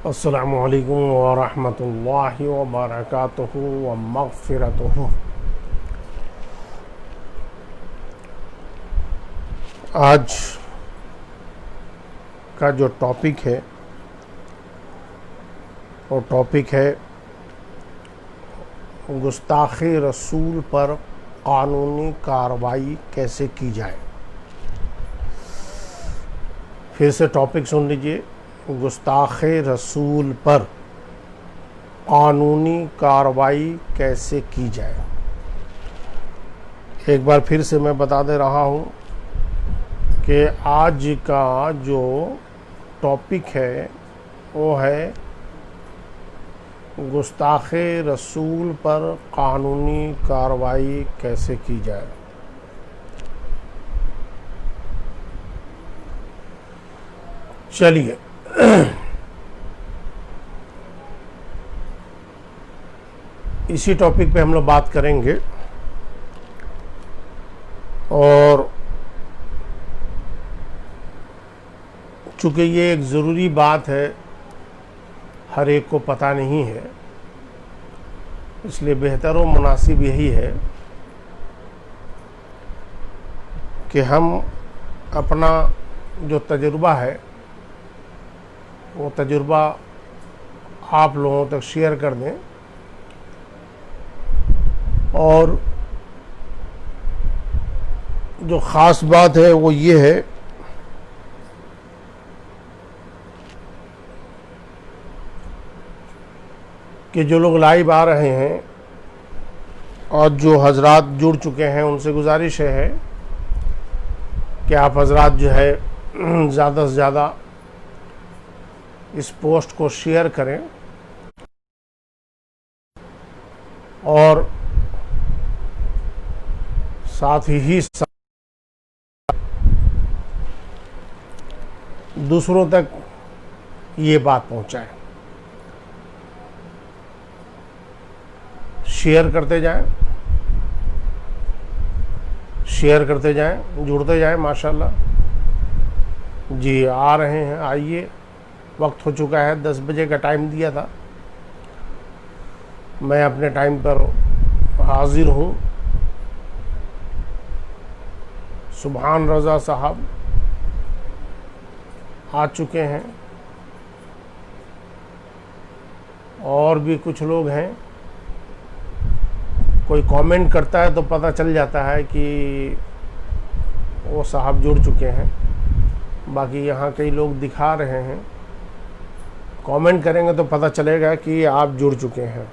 अस्सलामु अलैकुम व रहमतुल्लाहि व बरकातुहू व मग़फ़िरतुहू। आज का जो टॉपिक है वो टॉपिक है गुस्ताख़ी रसूल पर क़ानूनी कार्रवाई कैसे की जाए। फिर से टॉपिक सुन लीजिए, गुस्ताख़ी रसूल पर क़ानूनी कार्रवाई कैसे की जाए। एक बार फिर से मैं बता दे रहा हूँ कि आज का जो टॉपिक है वो है गुस्ताख़ी रसूल पर क़ानूनी कार्रवाई कैसे की जाए। चलिए, इसी टॉपिक पे हम लोग बात करेंगे और चूँकि ये एक ज़रूरी बात है, हर एक को पता नहीं है, इसलिए बेहतर और मुनासिब यही है कि हम अपना जो तजुर्बा है वो तजुर्बा आप लोगों तक शेयर कर दें और जो ख़ास बात है वो ये है कि जो लोग लाइव आ रहे हैं और जो हजरात जुड़ चुके हैं उनसे गुजारिश है कि आप हजरात जो है ज़्यादा से ज़्यादा इस पोस्ट को शेयर करें और साथ ही दूसरों तक ये बात पहुंचाएं। शेयर करते जाएं, जुड़ते जाएं। माशाल्लाह जी आ रहे हैं, आइए। वक्त हो चुका है, 10 बजे का टाइम दिया था, मैं अपने टाइम पर हाजिर हूँ। सुभान रज़ा साहब आ चुके हैं और भी कुछ लोग हैं। कोई कमेंट करता है तो पता चल जाता है कि वो साहब जुड़ चुके हैं। बाकी यहाँ कई लोग दिखा रहे हैं, कमेंट करेंगे तो पता चलेगा कि आप जुड़ चुके हैं।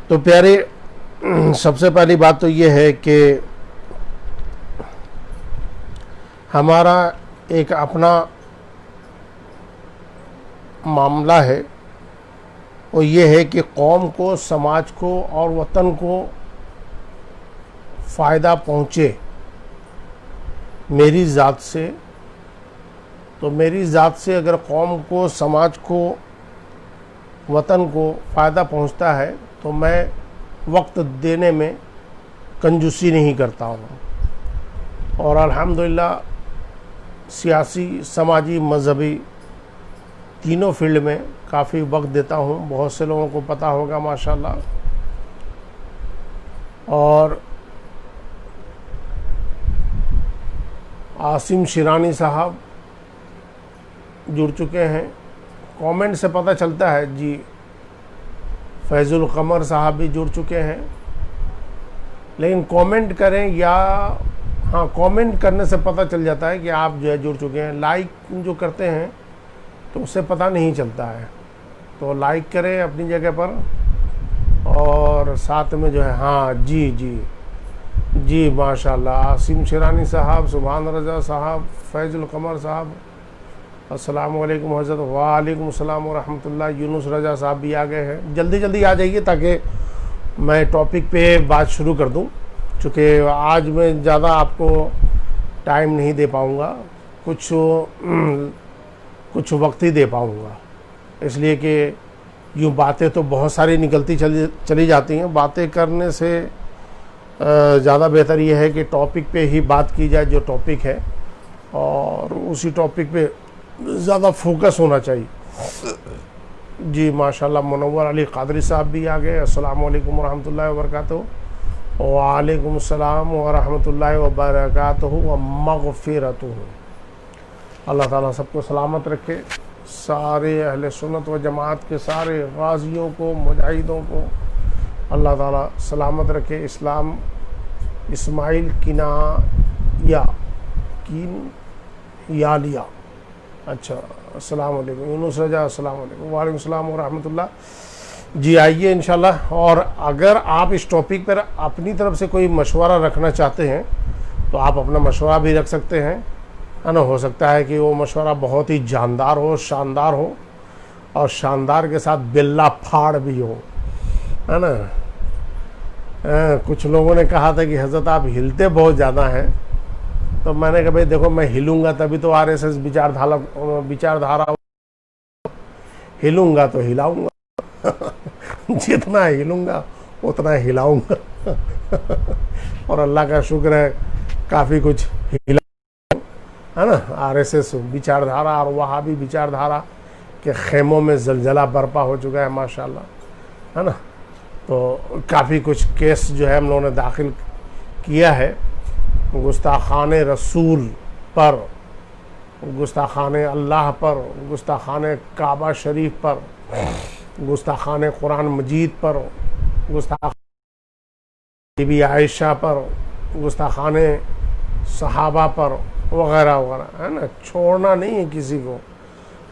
तो प्यारे, सबसे पहली बात तो ये है कि हमारा एक अपना मामला है, वो ये है कि कौम को, समाज को और वतन को फ़ायदा पहुँचे मेरी ज़ात से। तो मेरी ज़ात से अगर कौम को, समाज को, वतन को फ़ायदा पहुँचता है तो मैं वक्त देने में कंजूसी नहीं करता हूँ और अल्हम्दुलिल्लाह सियासी, समाजी, मजहबी तीनों फील्ड में काफ़ी वक्त देता हूँ। बहुत से लोगों को पता होगा माशाल्लाह। और आसिम शिरानी साहब जुड़ चुके हैं, कमेंट से पता चलता है जी। फैज़ुल कमर साहब भी जुड़ चुके हैं, लेकिन कमेंट करें या हाँ, कमेंट करने से पता चल जाता है कि आप जो है जुड़ चुके हैं। लाइक जो करते हैं तो उससे पता नहीं चलता है, तो लाइक करें अपनी जगह पर और साथ में जो है हाँ जी माशाल्लाह। आसिम शिरानी साहब, सुभान रज़ा साहब, फैज़ुल कमर साहब, अस्सलामु अलैकुम हज़रत। वालेकुम अस्सलाम व रहमतुल्लाह। यूनुस रज़ा साहब भी आ गए हैं। जल्दी जल्दी आ जाइए ताकि मैं टॉपिक पे बात शुरू कर दूं, चूँकि आज मैं ज़्यादा आपको टाइम नहीं दे पाऊँगा, कुछ वक्त ही दे पाऊँगा, इसलिए कि यूँ बातें तो बहुत सारी निकलती चली जाती हैं। बातें करने से ज़्यादा बेहतर ये है कि टॉपिक पे ही बात की जाए जो टॉपिक है, और उसी टॉपिक पे ज़्यादा फोकस होना चाहिए। जी माशाल्लाह, मुनव्वर अली कादरी साहब भी आ गए। अस्सलाम वालेकुम रहमतुल्लाहि व बरकातहू। वालेकुम सलाम व रहमतुल्लाहि व बरकातहू व मग़फ़िरतहू। अल्लाह ताला सबको सलामत रखे, सारे अहले सुन्नत व जमात के सारे गाज़ियों को, मुजाहिदों को अल्लाह ताला सलामत रखे। इस्लाम इस्माइल किनाया किन अच्छा, अस्सलाम वालेकुम। यूनुस रजा, अस्सलाम वालेकुम। वालेकुम सलाम व रहमतुल्लाह। जी आइए इंशाल्लाह। और अगर आप इस टॉपिक पर अपनी तरफ से कोई मशवरा रखना चाहते हैं तो आप अपना मशवरा भी रख सकते हैं, है ना। हो सकता है कि वो मशवरा बहुत ही जानदार हो, शानदार हो, और शानदार के साथ बिल्ला फाड़ भी हो, है ना। कुछ लोगों ने कहा था कि हज़रत आप हिलते बहुत ज़्यादा हैं, तो मैंने कहा भाई देखो, मैं हिलूंगा तभी तो आरएसएस विचारधारा हिलूंगा तो हिलाऊंगा जितना हिलूंगा उतना हिलाऊंगा और अल्लाह का शुक्र है काफ़ी कुछ हिला, है ना। आरएसएस विचारधारा और वहाबी विचारधारा के खेमों में जलजला बर्पा हो चुका है माशाल्लाह, है ना। तो काफ़ी कुछ केस जो है हम लोगों ने दाखिल किया है गुस्ताखान रसूल पर, गुस्ताखान अल्लाह पर, गुस्ताखान काबा शरीफ पर, गुस्ताखान कुरान मजीद पर, गुस्ताखान बीबी आयशा पर, गुस्ताखान सहाबा पर, वगैरह वगैरह, है ना। छोड़ना नहीं है किसी को,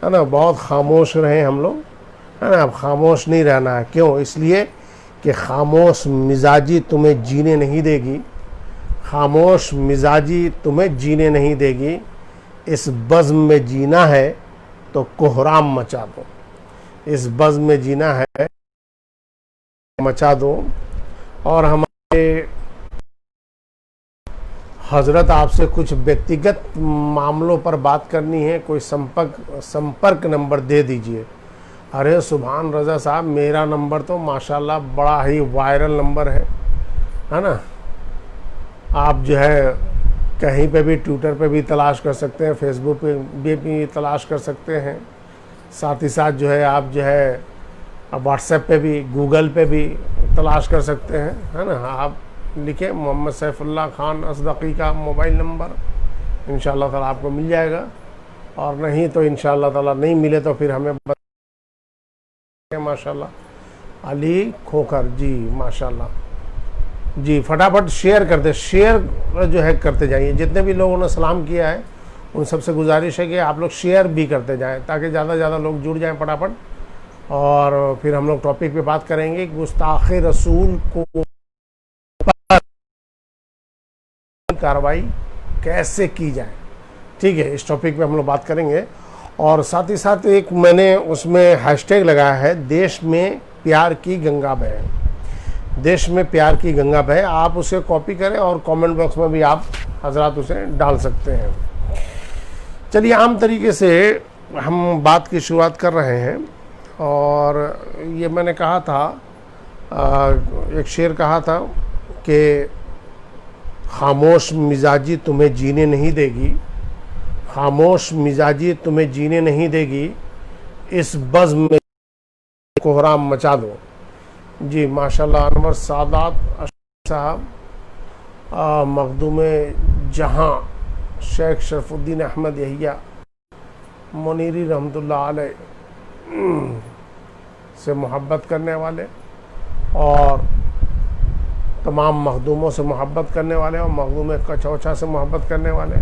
है ना। बहुत खामोश रहे हम लोग, है ना। अब खामोश नहीं रहना है। क्यों? इसलिए कि खामोश मिजाजी तुम्हें जीने नहीं देगी, खामोश मिजाजी तुम्हें जीने नहीं देगी। इस बज़्म में जीना है तो कोहराम मचा दो, इस बज़्म में जीना है मचा दो। और हमारे हजरत आपसे कुछ व्यक्तिगत मामलों पर बात करनी है, कोई संपर्क नंबर दे दीजिए। अरे सुभान रज़ा साहब, मेरा नंबर तो माशाल्लाह बड़ा ही वायरल नंबर है ना। आप जो है कहीं पे भी, ट्विटर पे भी तलाश कर सकते हैं, फेसबुक पे भी तलाश कर सकते हैं, साथ ही साथ जो है आप जो है व्हाट्सएप पे भी, गूगल पे भी तलाश कर सकते हैं, है ना। आप लिखें मोहम्मद सैफुल्लाह खान असदक़ी का मोबाइल नंबर, इंशाअल्लाह ताला आपको मिल जाएगा। और नहीं तो इंशाअल्लाह ताला नहीं मिले तो फिर हमें माशाल्लाह अली खोखर जी, माशाल्लाह जी। फटाफट शेयर करते, शेयर जो है करते जाइए। जितने भी लोगों ने सलाम किया है उन सबसे गुजारिश है कि आप लोग शेयर भी करते जाएं, ताकि ज़्यादा से ज़्यादा लोग जुड़ जाएं फटाफट। और फिर हम लोग टॉपिक पे बात करेंगे, गुस्ताखे रसूल को कार्रवाई कैसे की जाए, ठीक है। इस टॉपिक पे हम लोग बात करेंगे। और साथ ही साथ एक मैंने उसमें हैशटैग लगाया है, देश में प्यार की गंगा बहे, देश में प्यार की गंगा बहे। आप उसे कॉपी करें और कमेंट बॉक्स में भी आप हजरात उसे डाल सकते हैं। चलिए, आम तरीके से हम बात की शुरुआत कर रहे हैं। और ये मैंने कहा था, एक शेर कहा था कि खामोश मिजाजी तुम्हें जीने नहीं देगी, खामोश मिजाजी तुम्हें जीने नहीं देगी, इस बज़्म में कोहराम मचा दो। जी माशाल्लाह, अनवर सादात साहब, मखदूम जहां शेख शरफुद्दीन अहमद यहिया मुनीरी रहमतुल्लाह अलैह से मोहब्बत करने वाले, और तमाम मखदूमों से मोहब्बत करने वाले, और मखदूम कचौचा से मोहब्बत करने वाले।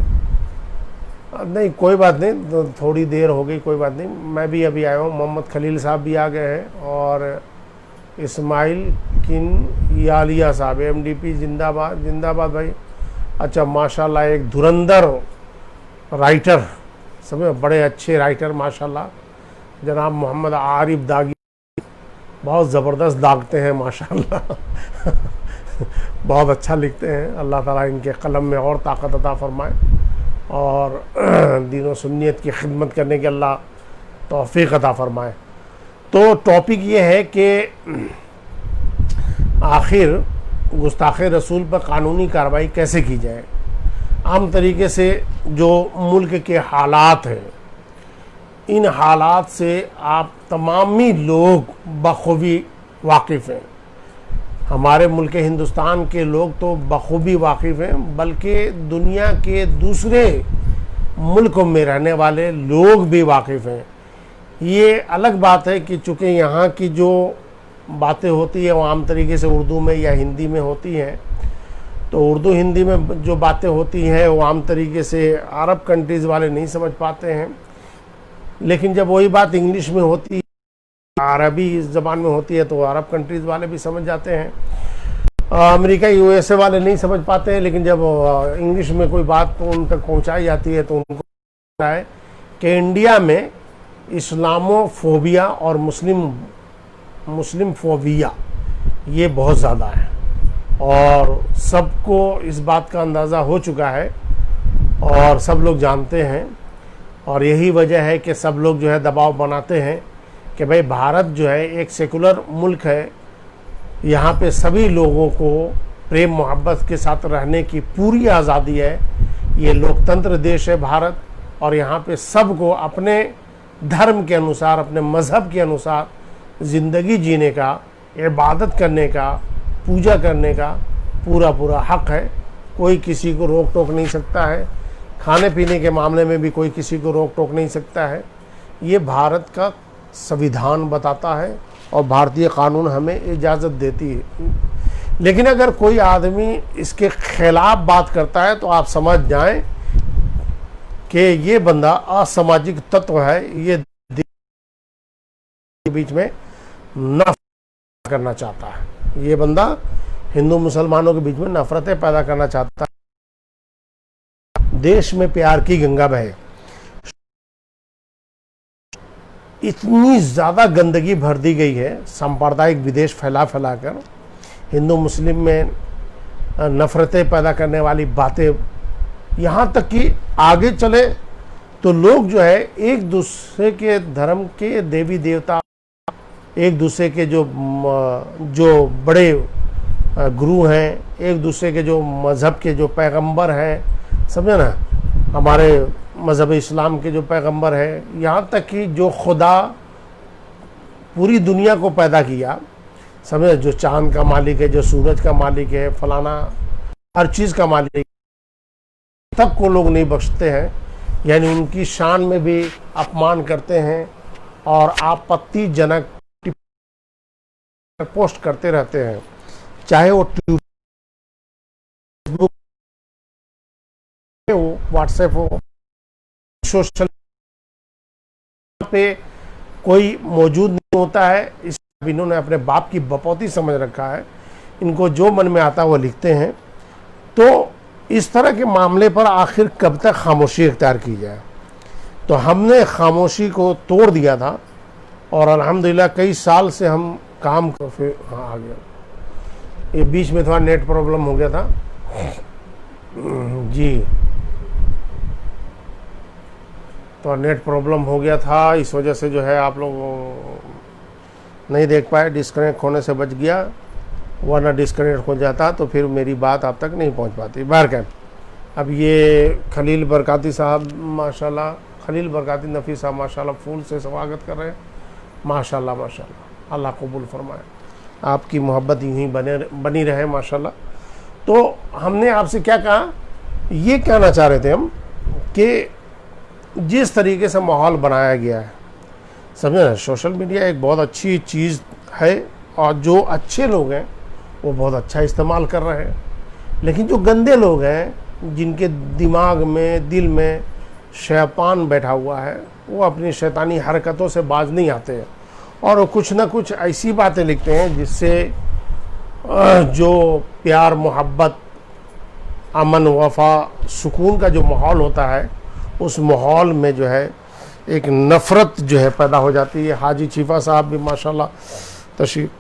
नहीं कोई बात नहीं, तो थोड़ी देर हो गई, कोई बात नहीं। मैं भी अभी आया हूँ। मोहम्मद खलील साहब भी आ गए हैं, और इस्माइल किनाया साहब, एमडीपी जिंदाबाद, जिंदाबाद भाई। अच्छा माशाल्लाह, एक धुरंधर राइटर, समझे, बड़े अच्छे राइटर माशाल्लाह, जनाब मोहम्मद आरिफ दागी, बहुत ज़बरदस्त दागते हैं माशाल्लाह बहुत अच्छा लिखते हैं। अल्लाह ताला इनके कलम में और ताकत अता फरमाए, और दीन व सुन्नियत की खिदमत करने की अल्लाह तौफीक अता फरमाए। तो टॉपिक ये है कि आखिर गुस्ताखे रसूल पर कानूनी कार्रवाई कैसे की जाए। आम तरीके से जो मुल्क के हालात हैं, इन हालात से आप तमामी लोग बखूबी वाकिफ़ हैं। हमारे मुल्क हिंदुस्तान के लोग तो बखूबी वाकिफ़ हैं, बल्कि दुनिया के दूसरे मुल्कों में रहने वाले लोग भी वाकिफ़ हैं। ये अलग बात है कि चूँकि यहाँ की जो बातें होती है वो आम तरीके से उर्दू में या हिंदी में होती हैं, तो उर्दू हिंदी में जो बातें होती हैं वो आम तरीके से अरब कंट्रीज़ वाले नहीं समझ पाते हैं। लेकिन जब वही बात इंग्लिश में होती है, अरबी ज़बान में होती है, तो अरब कंट्रीज़ वाले भी समझ जाते हैं। अमेरिका यूएसए वाले नहीं समझ पाते हैं, लेकिन जब इंग्लिश में कोई बात उन तक पहुंचाई जाती है तो उनको लगता है कि इंडिया में इस्लामोफोबिया और मुस्लिम फोबिया ये बहुत ज़्यादा है, और सबको इस बात का अंदाज़ा हो चुका है और सब लोग जानते हैं। और यही वजह है कि सब लोग जो है दबाव बनाते हैं कि भाई भारत जो है एक सेकुलर मुल्क है, यहाँ पे सभी लोगों को प्रेम मोहब्बत के साथ रहने की पूरी आज़ादी है। ये लोकतंत्र देश है भारत, और यहाँ पे सबको अपने धर्म के अनुसार, अपने मज़हब के अनुसार ज़िंदगी जीने का, इबादत करने का, पूजा करने का पूरा हक है। कोई किसी को रोक टोक नहीं सकता है। खाने पीने के मामले में भी कोई किसी को रोक टोक नहीं सकता है। ये भारत का संविधान बताता है और भारतीय कानून हमें इजाज़त देती है। लेकिन अगर कोई आदमी इसके खिलाफ बात करता है तो आप समझ जाएं कि ये बंदा असामाजिक तत्व है, ये बीच में नफरत करना चाहता है। ये बंदा हिंदू मुसलमानों के बीच में नफरतें पैदा करना चाहता है। देश में प्यार की गंगा बहे। इतनी ज़्यादा गंदगी भर दी गई है, सांप्रदायिक विद्वेष फैला कर हिंदू मुस्लिम में नफरतें पैदा करने वाली बातें, यहाँ तक कि आगे चले तो लोग जो है एक दूसरे के धर्म के देवी देवता, एक दूसरे के जो बड़े गुरु हैं, एक दूसरे के जो मज़हब के जो पैगंबर हैं, समझे ना, हमारे मज़हब इस्लाम के जो पैगंबर है, यहाँ तक कि जो खुदा पूरी दुनिया को पैदा किया, समझे, जो चांद का मालिक है, जो सूरज का मालिक है, फलाना हर चीज़ का मालिक, तब को लोग नहीं बख्शते हैं। यानी उनकी शान में भी अपमान करते हैं और आपत्तिजनक पोस्ट करते रहते हैं, चाहे वो फेसबुक हो, व्हाट्सएप हो, सोशल पे कोई मौजूद नहीं होता है। इस इन्होंने अपने बाप की बपौती समझ रखा है, इनको जो मन में आता है वो लिखते हैं। तो इस तरह के मामले पर आखिर कब तक खामोशी इख्तियार की जाए? तो हमने खामोशी को तोड़ दिया था और अल्हम्दुलिल्लाह कई साल से हम काम कर, फिर हाँ आ गया, ये बीच में थोड़ा नेट प्रॉब्लम हो गया था जी, तो नेट प्रॉब्लम हो गया था, इस वजह से जो है आप लोग नहीं देख पाए, डिस्कनेक्ट होने से बच गया, वरना डिस्कनेक्ट हो जाता तो फिर मेरी बात आप तक नहीं पहुंच पाती। बहरकैफ अब ये खलील बरकाती साहब माशाल्लाह, खलील बरकाती नफ़ी साहब माशाल्लाह फूल से स्वागत कर रहे हैं। माशाल्लाह माशाल्लाह, अल्लाह कबूल फरमाए, आपकी मोहब्बत यूँ ही बनी रहे माशाल्लाह। तो हमने आपसे क्या कहा, ये कहना चाह रहे थे हम कि जिस तरीके से माहौल बनाया गया है, समझे ना, सोशल मीडिया एक बहुत अच्छी चीज़ है और जो अच्छे लोग हैं वो बहुत अच्छा इस्तेमाल कर रहे हैं, लेकिन जो गंदे लोग हैं, जिनके दिमाग में, दिल में शैतान बैठा हुआ है, वो अपनी शैतानी हरकतों से बाज नहीं आते हैं और वो कुछ ना कुछ ऐसी बातें लिखते हैं जिससे जो प्यार मोहब्बत, अमन वफा, सुकून का जो माहौल होता है, उस माहौल में जो है एक नफ़रत जो है पैदा हो जाती है। हाजी चीफा साहब भी माशाल्लाह तशरीफ़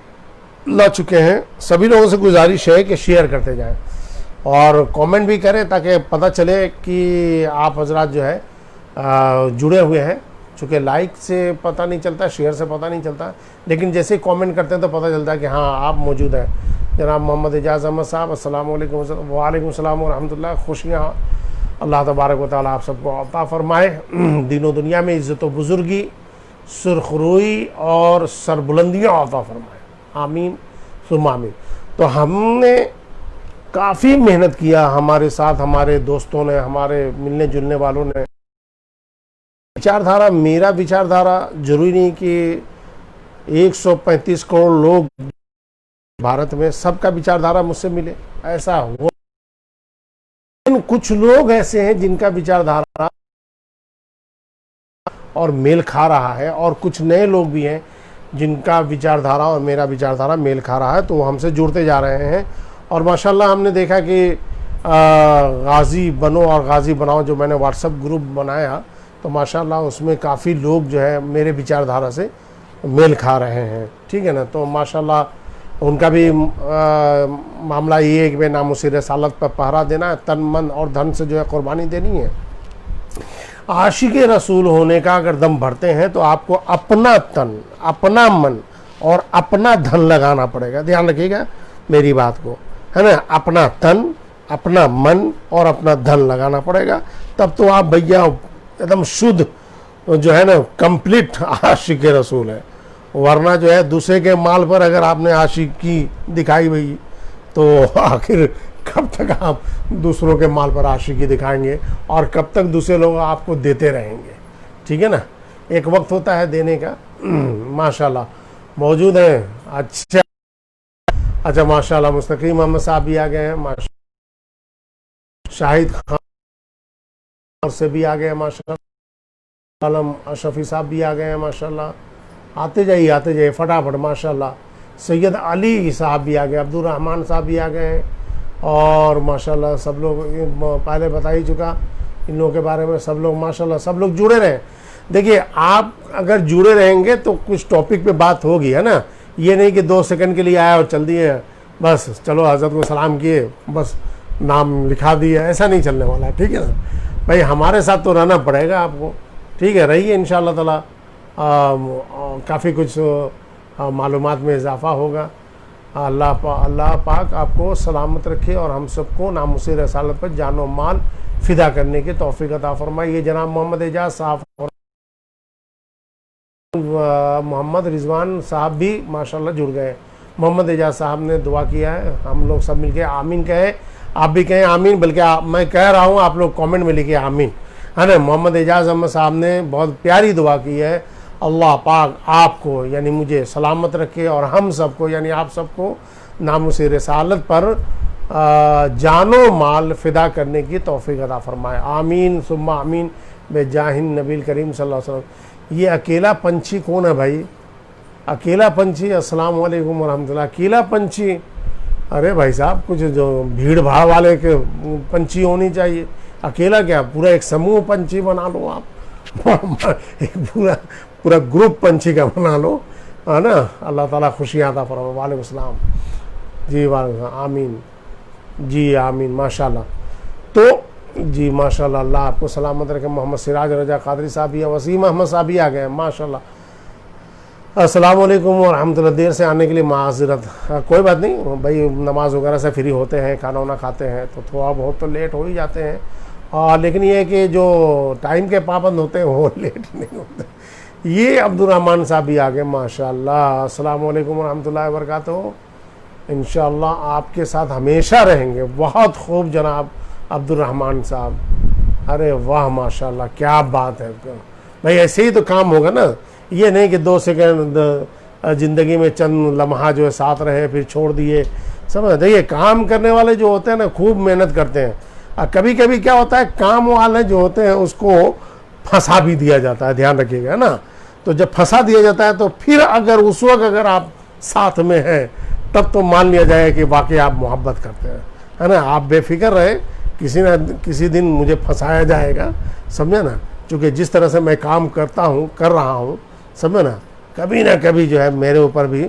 ला चुके हैं। सभी लोगों से गुजारिश है कि शेयर करते जाएं और कमेंट भी करें ताकि पता चले कि आप हजरात जो है जुड़े हुए हैं। चूँकि लाइक से पता नहीं चलता, शेयर से पता नहीं चलता, लेकिन जैसे ही कमेंट करते हैं तो पता चलता है कि हाँ आप मौजूद हैं। जनाब मोहम्मद एजाज़ अहमद साहब, अस्सलाम वालेकुम। वालेकुम सलाम व रहमतुल्लाह। खुशियाँ अल्लाह तबारक व तआला आप सबको अता फरमाए, दीनों दुनिया में इज़्ज़त व बुज़ुर्गी, सुरखरुई और सरबुलंदियाँ अता फरमाए, आमीन सुम्मा आमीन। तो हमने काफ़ी मेहनत किया, हमारे साथ हमारे दोस्तों ने, हमारे मिलने जुलने वालों ने। विचारधारा, मेरा विचारधारा जरूरी नहीं कि 135 करोड़ लोग भारत में सबका विचारधारा मुझसे मिले, ऐसा हो। कुछ लोग ऐसे हैं जिनका विचारधारा और मेल खा रहा है, और कुछ नए लोग भी हैं जिनका विचारधारा और मेरा विचारधारा मेल खा रहा है, तो वो हमसे जुड़ते जा रहे हैं। और माशाल्लाह हमने देखा कि गाजी बनो और गाजी बनाओ जो मैंने व्हाट्सएप ग्रुप बनाया, तो माशाल्लाह उसमें काफ़ी लोग जो है मेरे विचारधारा से मेल खा रहे हैं, ठीक है ना। तो माशाल्लाह उनका भी मामला ये है कि भाई नामुसी रसालत पर पहरा देना है, तन मन और धन से जो है कुर्बानी देनी है। आशिक रसूल होने का अगर दम भरते हैं तो आपको अपना तन, अपना मन और अपना धन लगाना पड़ेगा, ध्यान रखिएगा मेरी बात को, है ना। अपना तन, अपना मन और अपना धन लगाना पड़ेगा, तब तो आप भैया एकदम शुद्ध जो है ना कंप्लीट आशिक रसूल है। वरना जो है दूसरे के माल पर अगर आपने आशिकी दिखाई भाई, तो आखिर कब तक आप दूसरों के माल पर आशिकी दिखाएंगे और कब तक दूसरे लोग आपको देते रहेंगे, ठीक है ना। एक वक्त होता है देने का। माशाल्लाह मौजूद है। अच्छा माशाल्लाह मुस्तकीम अहमद साहब भी आ गए हैं, माशाल्लाह शाहिद खान से भी आ गए हैं, माशाल्लाह आलम अशफी साहब भी आ गए हैं, माशाल्लाह आते जाइए फटाफट, माशाल्लाह सैयद अली साहब भी आ गए, अब्दुल रहमान साहब भी आ गए हैं, और माशाल्लाह सब लोग पहले बता ही चुका इन लोगों के बारे में। सब लोग माशाल्लाह सब लोग जुड़े रहें। देखिए आप अगर जुड़े रहेंगे तो कुछ टॉपिक पे बात होगी, है ना। ये नहीं कि 2 सेकंड के लिए आया और चल दिए, बस चलो हज़रत को सलाम किए, बस नाम लिखा दिया, ऐसा नहीं चलने वाला है, ठीक है ना भाई। हमारे साथ तो रहना पड़ेगा आपको, ठीक है। रहिए इंशाअल्लाह ताला, काफ़ी कुछ मालूमात में इजाफा होगा। अल्लाह पाक आपको सलामत रखे और हम सबको नामुसी रसालत पर जानो माल फिदा करने की तौफीक अता फरमाए। ये जनाब मोहम्मद एजाज साहब, मोहम्मद रिजवान साहब भी माशाल्लाह जुड़ गए। मोहम्मद एजाज साहब ने दुआ किया है, हम लोग सब मिलके आमीन कहें, आप भी कहें आमीन, बल्कि मैं कह रहा हूँ आप लोग कमेंट में लिखिए आमीन, है ना। मोहम्मद एजाज अहमद साहब ने बहुत प्यारी दुआ की है, अल्लाह पाक आपको यानी मुझे सलामत रखे और हम सबको यानी आप सबको नामुसी रसालत पर जानो माल फिदा करने की तौफीक अता फरमाए, आमीन सुम्मा आमीन बेजाहिन नबील करीम सल्लल्लाहु अलैहि वसल्लम। ये अकेला पंछी कौन है भाई? अकेला पंछी, अस्सलाम वालेकुम वरहमतुल्लाह। अकेला पंछी, अरे भाई साहब कुछ जो भीड़ भाड़ वाले के पंछी होनी चाहिए। अकेला क्या, पूरा एक समूह पंछी बना लो आप, एक पूरा ग्रुप पंछी का बना लो, है ना। अल्लाह ताला खुशियाँ अता फरमाए। वालेकुम सलाम जी, वालेकुम आमीन जी, आमीन माशाल्लाह। तो जी माशाल्लाह, अल्लाह आपको सलामत रखे। मोहम्मद सिराज रजा कादरी साहब भी, वसीम अहमद साहब भी आ गए हैं, माशाल्लाह। अस्सलाम वालेकुम व रहमतुल्लाह। देर से आने के लिए माज़रत, कोई बात नहीं भाई, नमाज वगैरह से फ्री होते हैं, खाना वाना खाते हैं तो थोड़ा बहुत तो लेट हो ही जाते हैं, लेकिन ये है कि जो टाइम के पाबंद होते हैं वो लेट नहीं होते। ये अब्दुल रहमान साहब भी आ गए, माशाल्लाह। अस्सलाम वालेकुम व रहमतुल्लाहि व बरकातहू। इंशाअल्लाह आपके साथ हमेशा रहेंगे। बहुत खूब जनाब अब्दुल रहमान साहब, अरे वाह माशाल्लाह, क्या बात है भाई। ऐसे ही तो काम होगा ना, ये नहीं कि 2 सेकंड ज़िंदगी में चंद लम्हा जो है साथ रहे फिर छोड़ दिए, समझ। देखिए काम करने वाले जो होते हैं ना खूब मेहनत करते हैं, और कभी कभी क्या होता है काम वाले जो होते हैं उसको फंसा भी दिया जाता है, ध्यान रखिएगा, है ना। तो जब फंसा दिया जाता है तो फिर अगर उस वक्त अगर आप साथ में हैं तब तो मान लिया जाए कि वाकई आप मोहब्बत करते हैं, है ना। आप बेफिक्र रहे, किसी न किसी दिन मुझे फंसाया जाएगा, समझे ना। क्योंकि जिस तरह से मैं काम करता हूँ, कर रहा हूँ, समझे ना कभी जो है मेरे ऊपर भी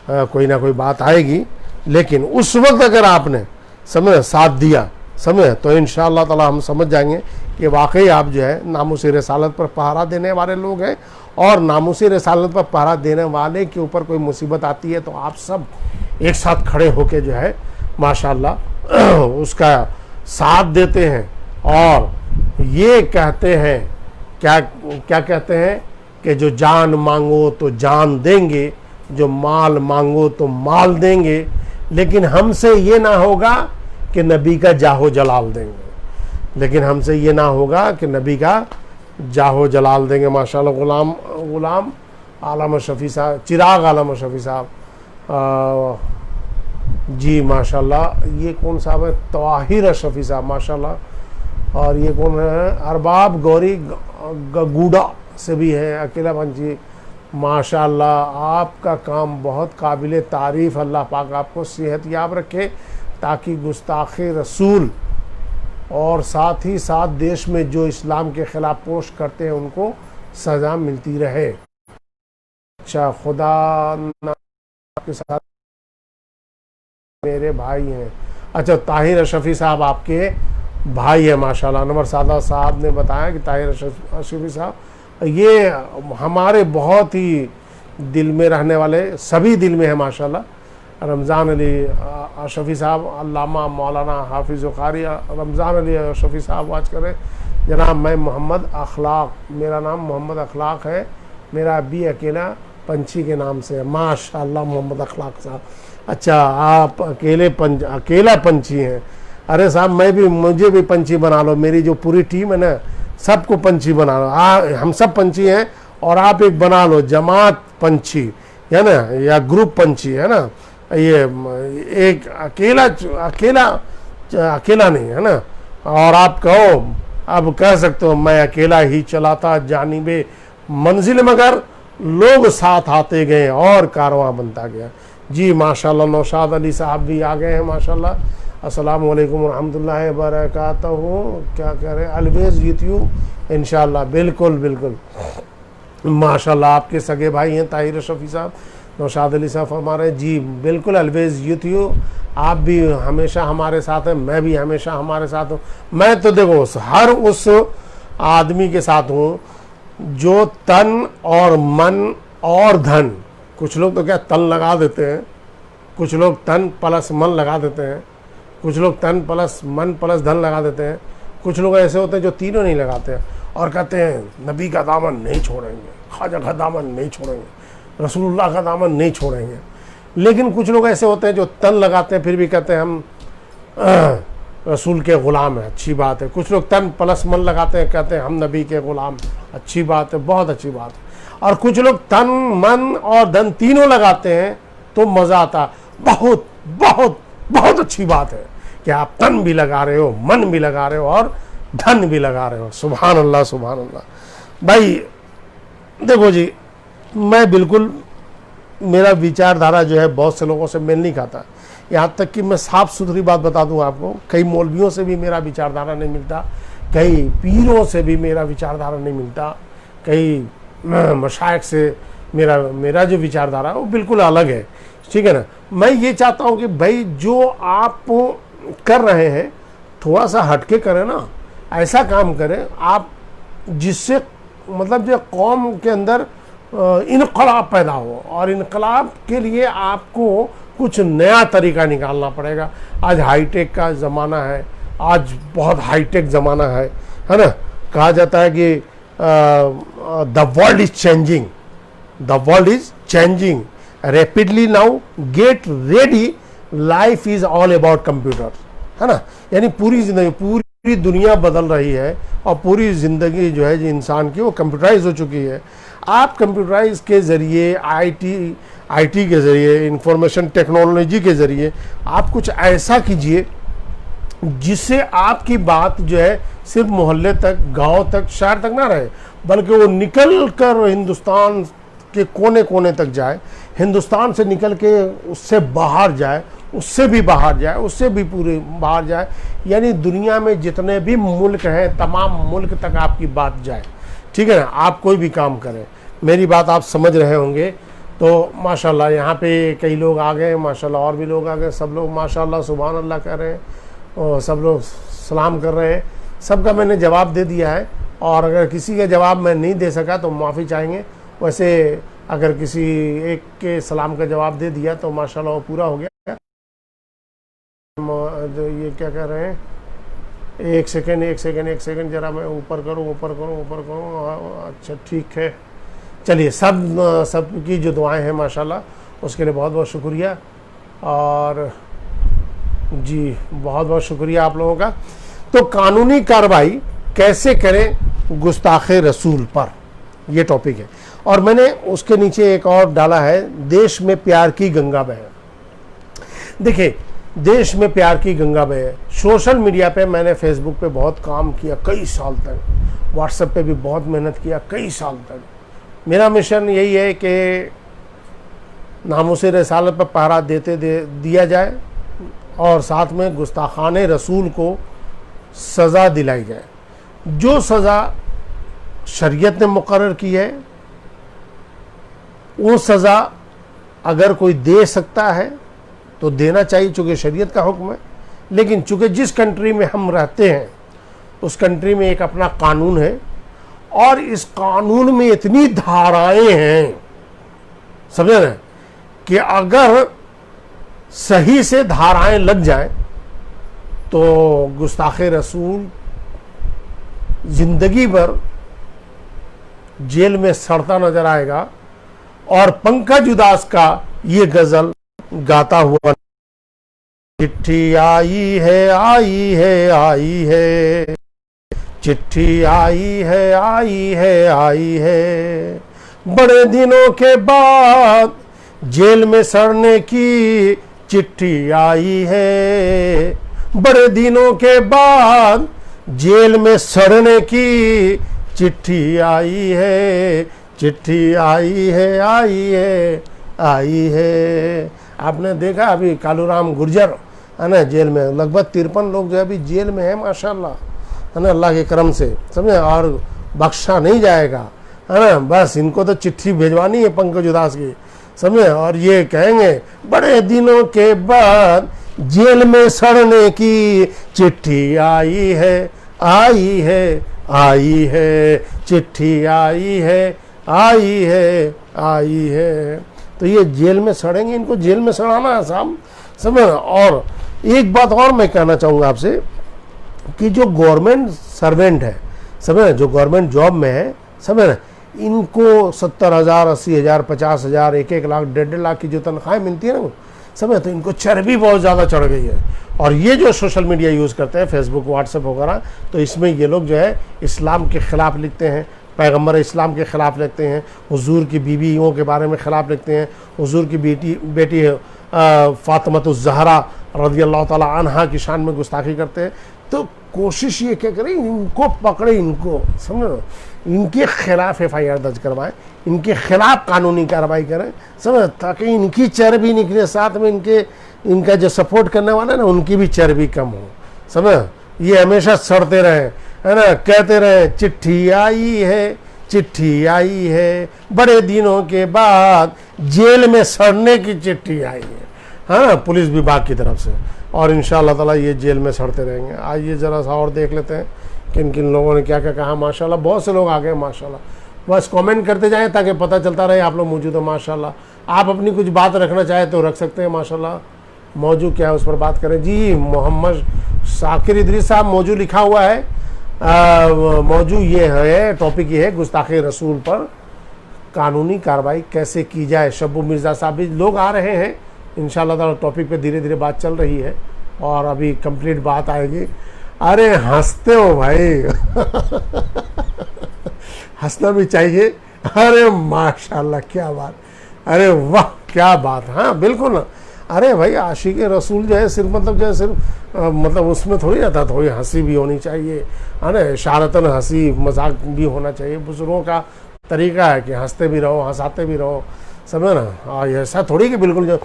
कोई ना कोई बात आएगी। लेकिन उस वक्त अगर आपने समझे साथ दिया, समझे, तो इंशाअल्लाह ताला हम समझ जाएंगे कि वाकई आप जो है नामुसी रसालत पर पहरा देने वाले लोग हैं। और नामुसी रसालत पर पहरा देने वाले के ऊपर कोई मुसीबत आती है तो आप सब एक साथ खड़े होके जो है माशाअल्लाह उसका साथ देते हैं और ये कहते हैं, क्या क्या कहते हैं कि जो जान मांगो तो जान देंगे, जो माल मांगो तो माल देंगे, लेकिन हमसे ये ना होगा कि नबी का जाहो जलाल देंगे, लेकिन हमसे ये ना होगा कि नबी का जाहो जलाल देंगे। माशाल्लाह गुलाम आलम शफ़ी साहब, चिराग आलम शफ़ी साहब, जी माशाल्लाह। ये कौन साहब है? ताहिर शफ़ी साहब माशाल्लाह। और ये कौन है? अरबाब गौरी गगूडा से भी है, अकेला पंची माशाल्लाह। आपका काम बहुत काबिल तारीफ़, अल्लाह पाक आपको सेहत याब रखे ताकि गुस्ताखी रसूल और साथ ही साथ देश में जो इस्लाम के ख़िलाफ़ पोस्ट करते हैं उनको सज़ा मिलती रहे। अच्छा, खुदा आपके साथ मेरे भाई हैं। अच्छा, ताहिर शफ़ी साहब आपके भाई है माशाल्लाह। नंबर सादा साहब ने बताया कि ताहिर शफ़ी साहब ये हमारे बहुत ही दिल में रहने वाले, सभी दिल में है माशाल्लाह। रमज़ान अली शफ़ी साहब, अल्लामा मौलाना हाफिज़ कारी रमज़ान अली शफ़ी साहब वाच करें। जनाब मैं मोहम्मद अखलाक, मेरा नाम मोहम्मद अखलाक है, मेरा अभी अकेला पंछी के नाम से है। माशाल्लाह मोहम्मद अखलाक साहब, अच्छा आप अकेला पंछी हैं। अरे साहब मुझे भी पंछी बना लो, मेरी जो पूरी टीम है ना सबको पंछी बना लो। हम सब पंछी हैं और आप एक बना लो जमात पंछी है ना, या ग्रुप पंछी है ना। ये एक अकेला नहीं है ना। और आप कहो, अब कह सकते हो मैं अकेला ही चला था जानिबे मंजिल, मगर लोग साथ आते गए और कारवां बनता गया। जी माशाल्लाह। नौशाद अली साहब भी आ गए हैं माशाल्लाह। अस्सलामु अलैकुम वरहमतुल्लाहि वबरकातुहू। क्या कह रहे हैं? ऑलवेज विथ यू इंशाल्लाह। बिल्कुल बिल्कुल माशाल्लाह। आपके सगे भाई हैं ताहिर शफ़ी साहब। नौशाद अली साहब फरमा रहे जी बिल्कुल ऑलवेज विथ यू, आप भी हमेशा हमारे साथ हैं, मैं भी हमेशा हमारे साथ हूँ। मैं तो देखो हर उस आदमी के साथ हूँ जो तन और मन और धन, कुछ लोग तो क्या तन लगा देते हैं, कुछ लोग तन प्लस मन लगा देते हैं, कुछ लोग तन प्लस मन प्लस धन लगा देते हैं, कुछ लोग ऐसे होते हैं जो तीनों नहीं लगाते हैं और कहते हैं नबी का दामन नहीं छोड़ेंगे, ख्वाजा का दामन नहीं छोड़ेंगे, रसूलुल्लाह का दामन नहीं छोड़ेंगे। लेकिन कुछ लोग ऐसे होते हैं जो तन लगाते हैं फिर भी कहते हैं हम रसूल के ग़ुलाम हैं, अच्छी बात है। कुछ लोग तन प्लस मन लगाते हैं, कहते हैं हम नबी के ग़ुलाम, अच्छी बात है, बहुत अच्छी बात है। और कुछ लोग तन मन और धन तीनों लगाते हैं तो मज़ा आता, बहुत बहुत बहुत अच्छी बात है कि आप तन भी लगा रहे हो, मन भी लगा रहे हो और धन भी लगा रहे हो। सुभान अल्लाह सुभान अल्लाह। भाई देखो जी, मैं बिल्कुल, मेरा विचारधारा जो है बहुत से लोगों से मेल नहीं खाता। यहाँ तक कि मैं साफ सुथरी बात बता दूँ आपको, कई मौलवियों से भी मेरा विचारधारा नहीं मिलता, कई पीरों से भी मेरा विचारधारा नहीं मिलता, कई मशाइख से मेरा जो विचारधारा है वो बिल्कुल अलग है, ठीक है ना। मैं ये चाहता हूँ कि भाई जो आप कर रहे हैं थोड़ा सा हटके करें ना, ऐसा काम करें आप जिससे मतलब जो कौम के अंदर इनकलाब पैदा हो, और इनकलाब के लिए आपको कुछ नया तरीका निकालना पड़ेगा। आज हाईटेक का ज़माना है, आज बहुत हाईटेक ज़माना है ना। कहा जाता है कि the world is changing, the world is changing rapidly now, get ready, life is all about computer, है ना। यानी पूरी दुनिया बदल रही है और पूरी ज़िंदगी जो है इंसान की वो कंप्यूटराइज हो चुकी है। आप कंप्यूटराइज के ज़रिए आईटी के ज़रिए, इंफॉर्मेशन टेक्नोलॉजी के ज़रिए आप कुछ ऐसा कीजिए जिससे आपकी बात जो है सिर्फ मोहल्ले तक, गांव तक, शहर तक ना रहे, बल्कि वो निकल कर हिंदुस्तान के कोने कोने तक जाए, हिंदुस्तान से निकल के उससे बाहर जाए, उससे भी बाहर जाए, उससे भी पूरे बाहर जाए, यानी दुनिया में जितने भी मुल्क हैं तमाम मुल्क तक आपकी बात जाए, ठीक है ना। आप कोई भी काम करें, मेरी बात आप समझ रहे होंगे। तो माशाल्लाह यहाँ पे कई लोग आ गए माशाल्लाह, और भी लोग आ गए, सब लोग माशाल्लाह सुभान अल्लाह कह रहे हैं और सब लोग सलाम कर रहे हैं। सबका मैंने जवाब दे दिया है, और अगर किसी का जवाब मैं नहीं दे सका तो माफ़ी चाहेंगे। वैसे अगर किसी एक के सलाम का जवाब दे दिया तो माशाल्लाह वो पूरा हो गया। जो ये क्या कह रहे हैं, एक सेकंड जरा मैं ऊपर करूँ। अच्छा ठीक है, चलिए सबकी जो दुआएं हैं माशाल्लाह उसके लिए बहुत बहुत शुक्रिया। और जी बहुत बहुत शुक्रिया आप लोगों का। तो कानूनी कार्रवाई कैसे करें गुस्ताखे रसूल पर, ये टॉपिक है। और मैंने उसके नीचे एक और डाला है, देश में प्यार की गंगा बहे। देखिए, देश में प्यार की गंगा बहे। सोशल मीडिया पे मैंने फेसबुक पे बहुत काम किया कई साल तक, व्हाट्सएप पे भी बहुत मेहनत किया कई साल तक। मेरा मिशन यही है कि नामूस रसालत पर पहरा दिया जाए और साथ में गुस्ताखाने रसूल को सज़ा दिलाई जाए। जो सज़ा शरीयत ने मुकर्रर की है वो सज़ा अगर कोई दे सकता है तो देना चाहिए, चूँकि शरीयत का हुक्म है। लेकिन चूँकि जिस कंट्री में हम रहते हैं उस कंट्री में एक अपना कानून है और इस कानून में इतनी धाराएं हैं, समझे ना, कि अगर सही से धाराएं लग जाएं तो गुस्ताखे रसूल जिंदगी भर जेल में सड़ता नजर आएगा। और पंकज उदास का ये गजल गाता हुआ, चिट्ठी आई है आई है आई है, चिट्ठी आई है आई है आई है, बड़े दिनों के बाद जेल में सड़ने की चिट्ठी आई है, बड़े दिनों के बाद जेल में सड़ने की चिट्ठी आई है, चिट्ठी आई है आई है आई है। आपने देखा अभी कालूराम गुर्जर है ना जेल में, लगभग 53 लोग जो अभी जेल में है माशाल्लाह, है ना, अल्लाह के करम से, समझे, और बख्शा नहीं जाएगा, है ना। बस इनको तो चिट्ठी भेजवानी है पंकज उदास की, समझे, और ये कहेंगे बड़े दिनों के बाद जेल में सड़ने की चिट्ठी आई है आई है आई है, चिट्ठी आई है आई है आई है। तो ये जेल में सड़ेंगे, इनको जेल में सड़ाना है साहब, समझ। और एक बात और मैं कहना चाहूँगा आपसे कि जो गवर्नमेंट सर्वेंट है, समझ, जो गवर्नमेंट जॉब में है, समझ, इनको 70,000 80,000 50,000 1-1 लाख 1.5 लाख की जो तनख्वाहें मिलती है ना, समझ, तो इनको चर्बी बहुत ज़्यादा चढ़ गई है। और ये जो सोशल मीडिया यूज़ करते हैं, फेसबुक व्हाट्सएप वगैरह, तो इसमें ये लोग जो है इस्लाम के ख़िलाफ़ लिखते हैं, पैगम्बर इस्लाम के ख़िलाफ़ लिखते हैं, हुजूर की बीवियों के बारे में ख़िलाफ़ लिखते हैं, हुजूर की बेटी फ़ातिमतुज़ ज़हरा रज़ियल्लाहु ताला अन्हा की शान में गुस्ताखी करते हैं। तो कोशिश ये क्या करें, इनको पकड़े, इनको समझो, इनके खिलाफ FIR दर्ज करवाएं, इनके खिलाफ कानूनी कार्रवाई करें, समझ, ताकि इनकी चर्बी निकले, साथ में इनका जो सपोर्ट करने वाला है ना उनकी भी चर्बी कम हो, समझ। ये हमेशा सड़ते रहे, है ना, कहते रहे चिट्ठी आई है चिट्ठी आई है, बड़े दिनों के बाद जेल में सड़ने की चिट्ठी आई है, हाँ, पुलिस विभाग की तरफ से। और इंशाअल्लाह ताला ये जेल में सड़ते रहेंगे। आइए ज़रा सा और देख लेते हैं किन किन लोगों ने क्या क्या कहा। माशाल्लाह बहुत से लोग आ गए माशाल्लाह। बस कमेंट करते जाएं ताकि पता चलता रहे आप लोग मौजूद हैं माशाल्लाह। आप अपनी कुछ बात रखना चाहें तो रख सकते हैं माशाल्लाह। मौजू क्या है उस पर बात करें। जी मोहम्मद शाकिर इदरीस साहब मौजू लिखा हुआ है। मौजू ये है, टॉपिक ये है गुस्ताखे रसूल पर कानूनी कार्रवाई कैसे की जाए। शब्बू मिर्ज़ा साहब भी लोग आ रहे हैं इंशाअल्लाह ताला। टॉपिक पे धीरे धीरे बात चल रही है और अभी कंप्लीट बात आएगी। अरे हंसते हो भाई हंसना भी चाहिए। अरे माशाल्लाह क्या बात, अरे वाह क्या बात। हाँ बिल्कुल ना। अरे भाई आशिक रसूल जो है सिर्फ मतलब जो है सिर्फ मतलब उसमें थोड़ी रहता, थोड़ी हंसी भी होनी चाहिए, है ना, इशारतन हंसी मजाक भी होना चाहिए। बुजुर्गों का तरीका है कि हंसते भी रहो हंसाते भी रहो, समझे ना। और ऐसा थोड़ी कि बिल्कुल जो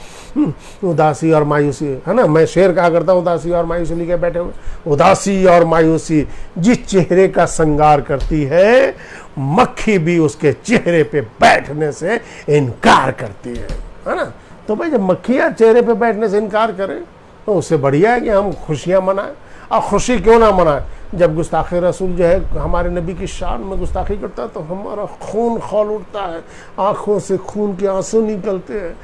उदासी और मायूसी, है ना। मैं शेर कहा करता हूँ उदासी और मायूसी लिखे बैठे हुए। उदासी और मायूसी जिस चेहरे का श्रृंगार करती है, मक्खी भी उसके चेहरे पे बैठने से इनकार करती है ना। तो भाई जब मक्खियाँ चेहरे पे बैठने से इनकार करें तो उससे बढ़िया है कि हम खुशियाँ मनाएं। और खुशी क्यों ना मनाएं, जब गुस्ताखे रसूल जो है हमारे नबी की शान में गुस्ताखी करता है तो हमारा खून खौल उठता है, आँखों से खून के आंसू निकलते हैं।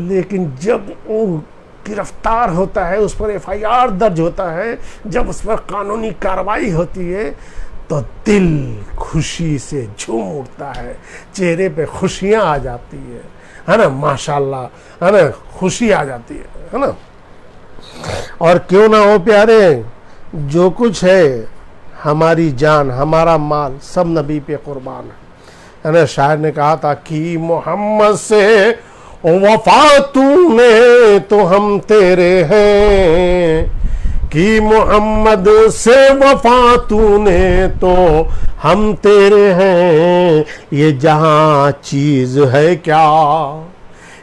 लेकिन जब वो गिरफ्तार होता है, उस पर FIR दर्ज होता है, जब उस पर कानूनी कार्रवाई होती है तो दिल खुशी से झूम उठता है, चेहरे पे खुशियां आ जाती है ना, माशाल्लाह, है ना, खुशी आ जाती है ना। और क्यों ना हो प्यारे, जो कुछ है, हमारी जान, हमारा माल, सब नबी पे कुर्बान है ना। शायर ने कहा था कि मोहम्मद से वफा तूने तो हम तेरे हैं, कि मोहम्मद से वफा तूने तो हम तेरे हैं। ये जहां चीज है क्या,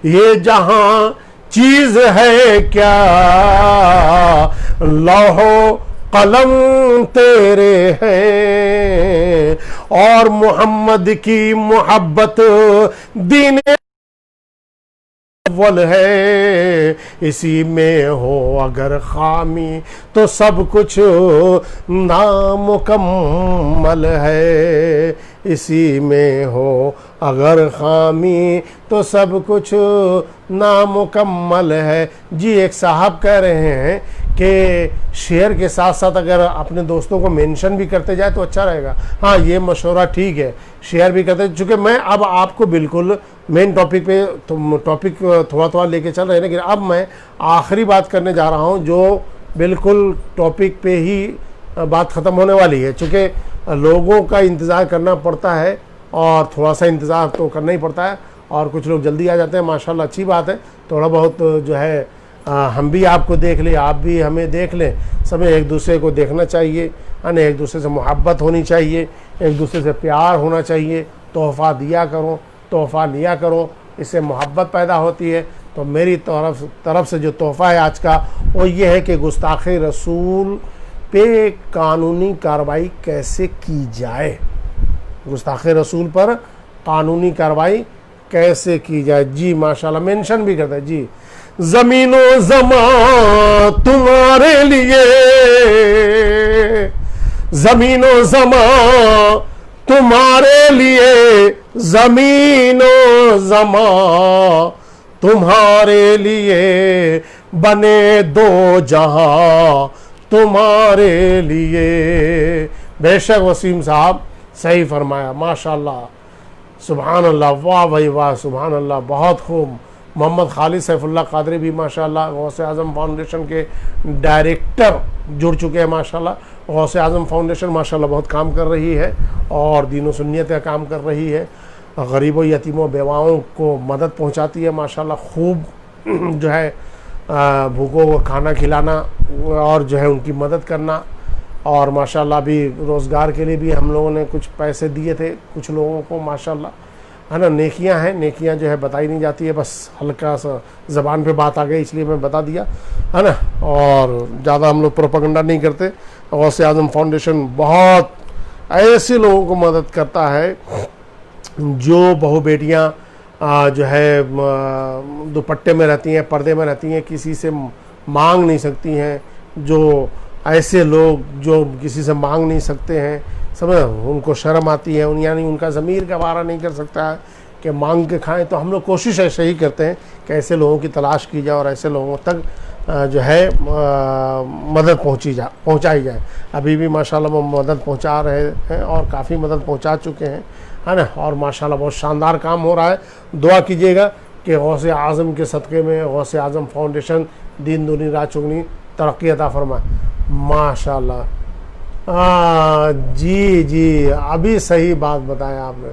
ये जहां चीज है क्या, लौहो कलम तेरे हैं। और मोहम्मद की मोहब्बत दीन अव्वल है, इसी में हो अगर खामी तो सब कुछ नामुकम्मल है, इसी में हो अगर खामी तो सब कुछ नामुकम्मल है। जी एक साहब कह रहे हैं कि शेयर के साथ साथ अगर अपने दोस्तों को मेंशन भी करते जाए तो अच्छा रहेगा। हाँ, ये मशवरा ठीक है, शेयर भी करते, चूँकि मैं अब आपको बिल्कुल मेन टॉपिक पे टॉपिक थोड़ा थोड़ा लेके चल रहे हैं, लेकिन अब मैं आखिरी बात करने जा रहा हूँ जो बिल्कुल टॉपिक पे ही बात ख़त्म होने वाली है। चूँकि लोगों का इंतज़ार करना पड़ता है और थोड़ा सा इंतज़ार तो करना ही पड़ता है, और कुछ लोग जल्दी आ जाते हैं, माशाल्लाह अच्छी बात है। थोड़ा बहुत जो है हम भी आपको देख लें, आप भी हमें देख लें, समय एक दूसरे को देखना चाहिए, है ना, एक दूसरे से मोहब्बत होनी चाहिए, एक दूसरे से प्यार होना चाहिए, तोहफ़ा दिया करो, तोहफ़ा लिया करो, इससे मोहब्बत पैदा होती है। तो मेरी तरफ से जो तोहफ़ा है आज का वो ये है कि गुस्ताख़ी रसूल पे कानूनी कार्रवाई कैसे की जाए, गुस्ताख़ी रसूल पर कानूनी कार्रवाई कैसे की जाए। जी माशाल्लाह, मेंशन भी करता है जी, ज़मीनो ज़मा तुम्हारे लिए, ज़मीनो ज़मा तुम्हारे लिए, ज़मीनो ज़मा तुम्हारे लिए, बने दो जहां तुम्हारे लिए। बेशक वसीम साहब सही फरमाया, माशाल्लाह, सुभान अल्लाह, वाह भाई वाह, सुभान अल्लाह, बहुत खूब। मोहम्मद खालिद सैफुल्लाह कादरी भी माशाल्लाह गौसे आज़म फाउंडेशन के डायरेक्टर जुड़ चुके हैं माशाल्लाह। गौसे आज़म फाउंडेशन माशाल्लाह बहुत काम कर रही है और दीन व सुन्नियत का काम कर रही है, गरीबों, यतीमों, बेवाओं को मदद पहुंचाती है माशाल्लाह। खूब जो है भूखों को खाना खिलाना और जो है उनकी मदद करना, और माशाल्लाह भी रोज़गार के लिए भी हम लोगों ने कुछ पैसे दिए थे कुछ लोगों को माशाल्लाह, है ना। नेकियां हैं, नेकियां जो है बताई नहीं जाती है, बस हल्का सा ज़बान पे बात आ गई इसलिए मैं बता दिया, है ना। और ज़्यादा हम लोग प्रोपेगेंडा नहीं करते। गौसे आज़म फाउंडेशन बहुत ऐसे लोगों को मदद करता है जो बहू बेटियाँ जो है दुपट्टे में रहती हैं, पर्दे में रहती हैं, किसी से मांग नहीं सकती हैं, जो ऐसे लोग जो किसी से मांग नहीं सकते हैं, समझ, उनको शर्म आती है, यानी उनका ज़मीर गवारा नहीं कर सकता है कि मांग के खाएं, तो हम लोग कोशिश ऐसे ही करते हैं कि ऐसे लोगों की तलाश की जाए और ऐसे लोगों तक जो है मदद पहुंचाई जाए। अभी भी माशाल्लाह वो मदद पहुंचा रहे हैं और काफ़ी मदद पहुंचा चुके हैं, है ना। और माशाल्लाह बहुत शानदार काम हो रहा है। दुआ कीजिएगा कि गौसे आज़म के सदक़े में गौसे आज़म फाउंडेशन दिन दूनी रात चुगनी तरक्की अता फरमाए माशाल्लाह। जी जी, अभी सही बात बताया आपने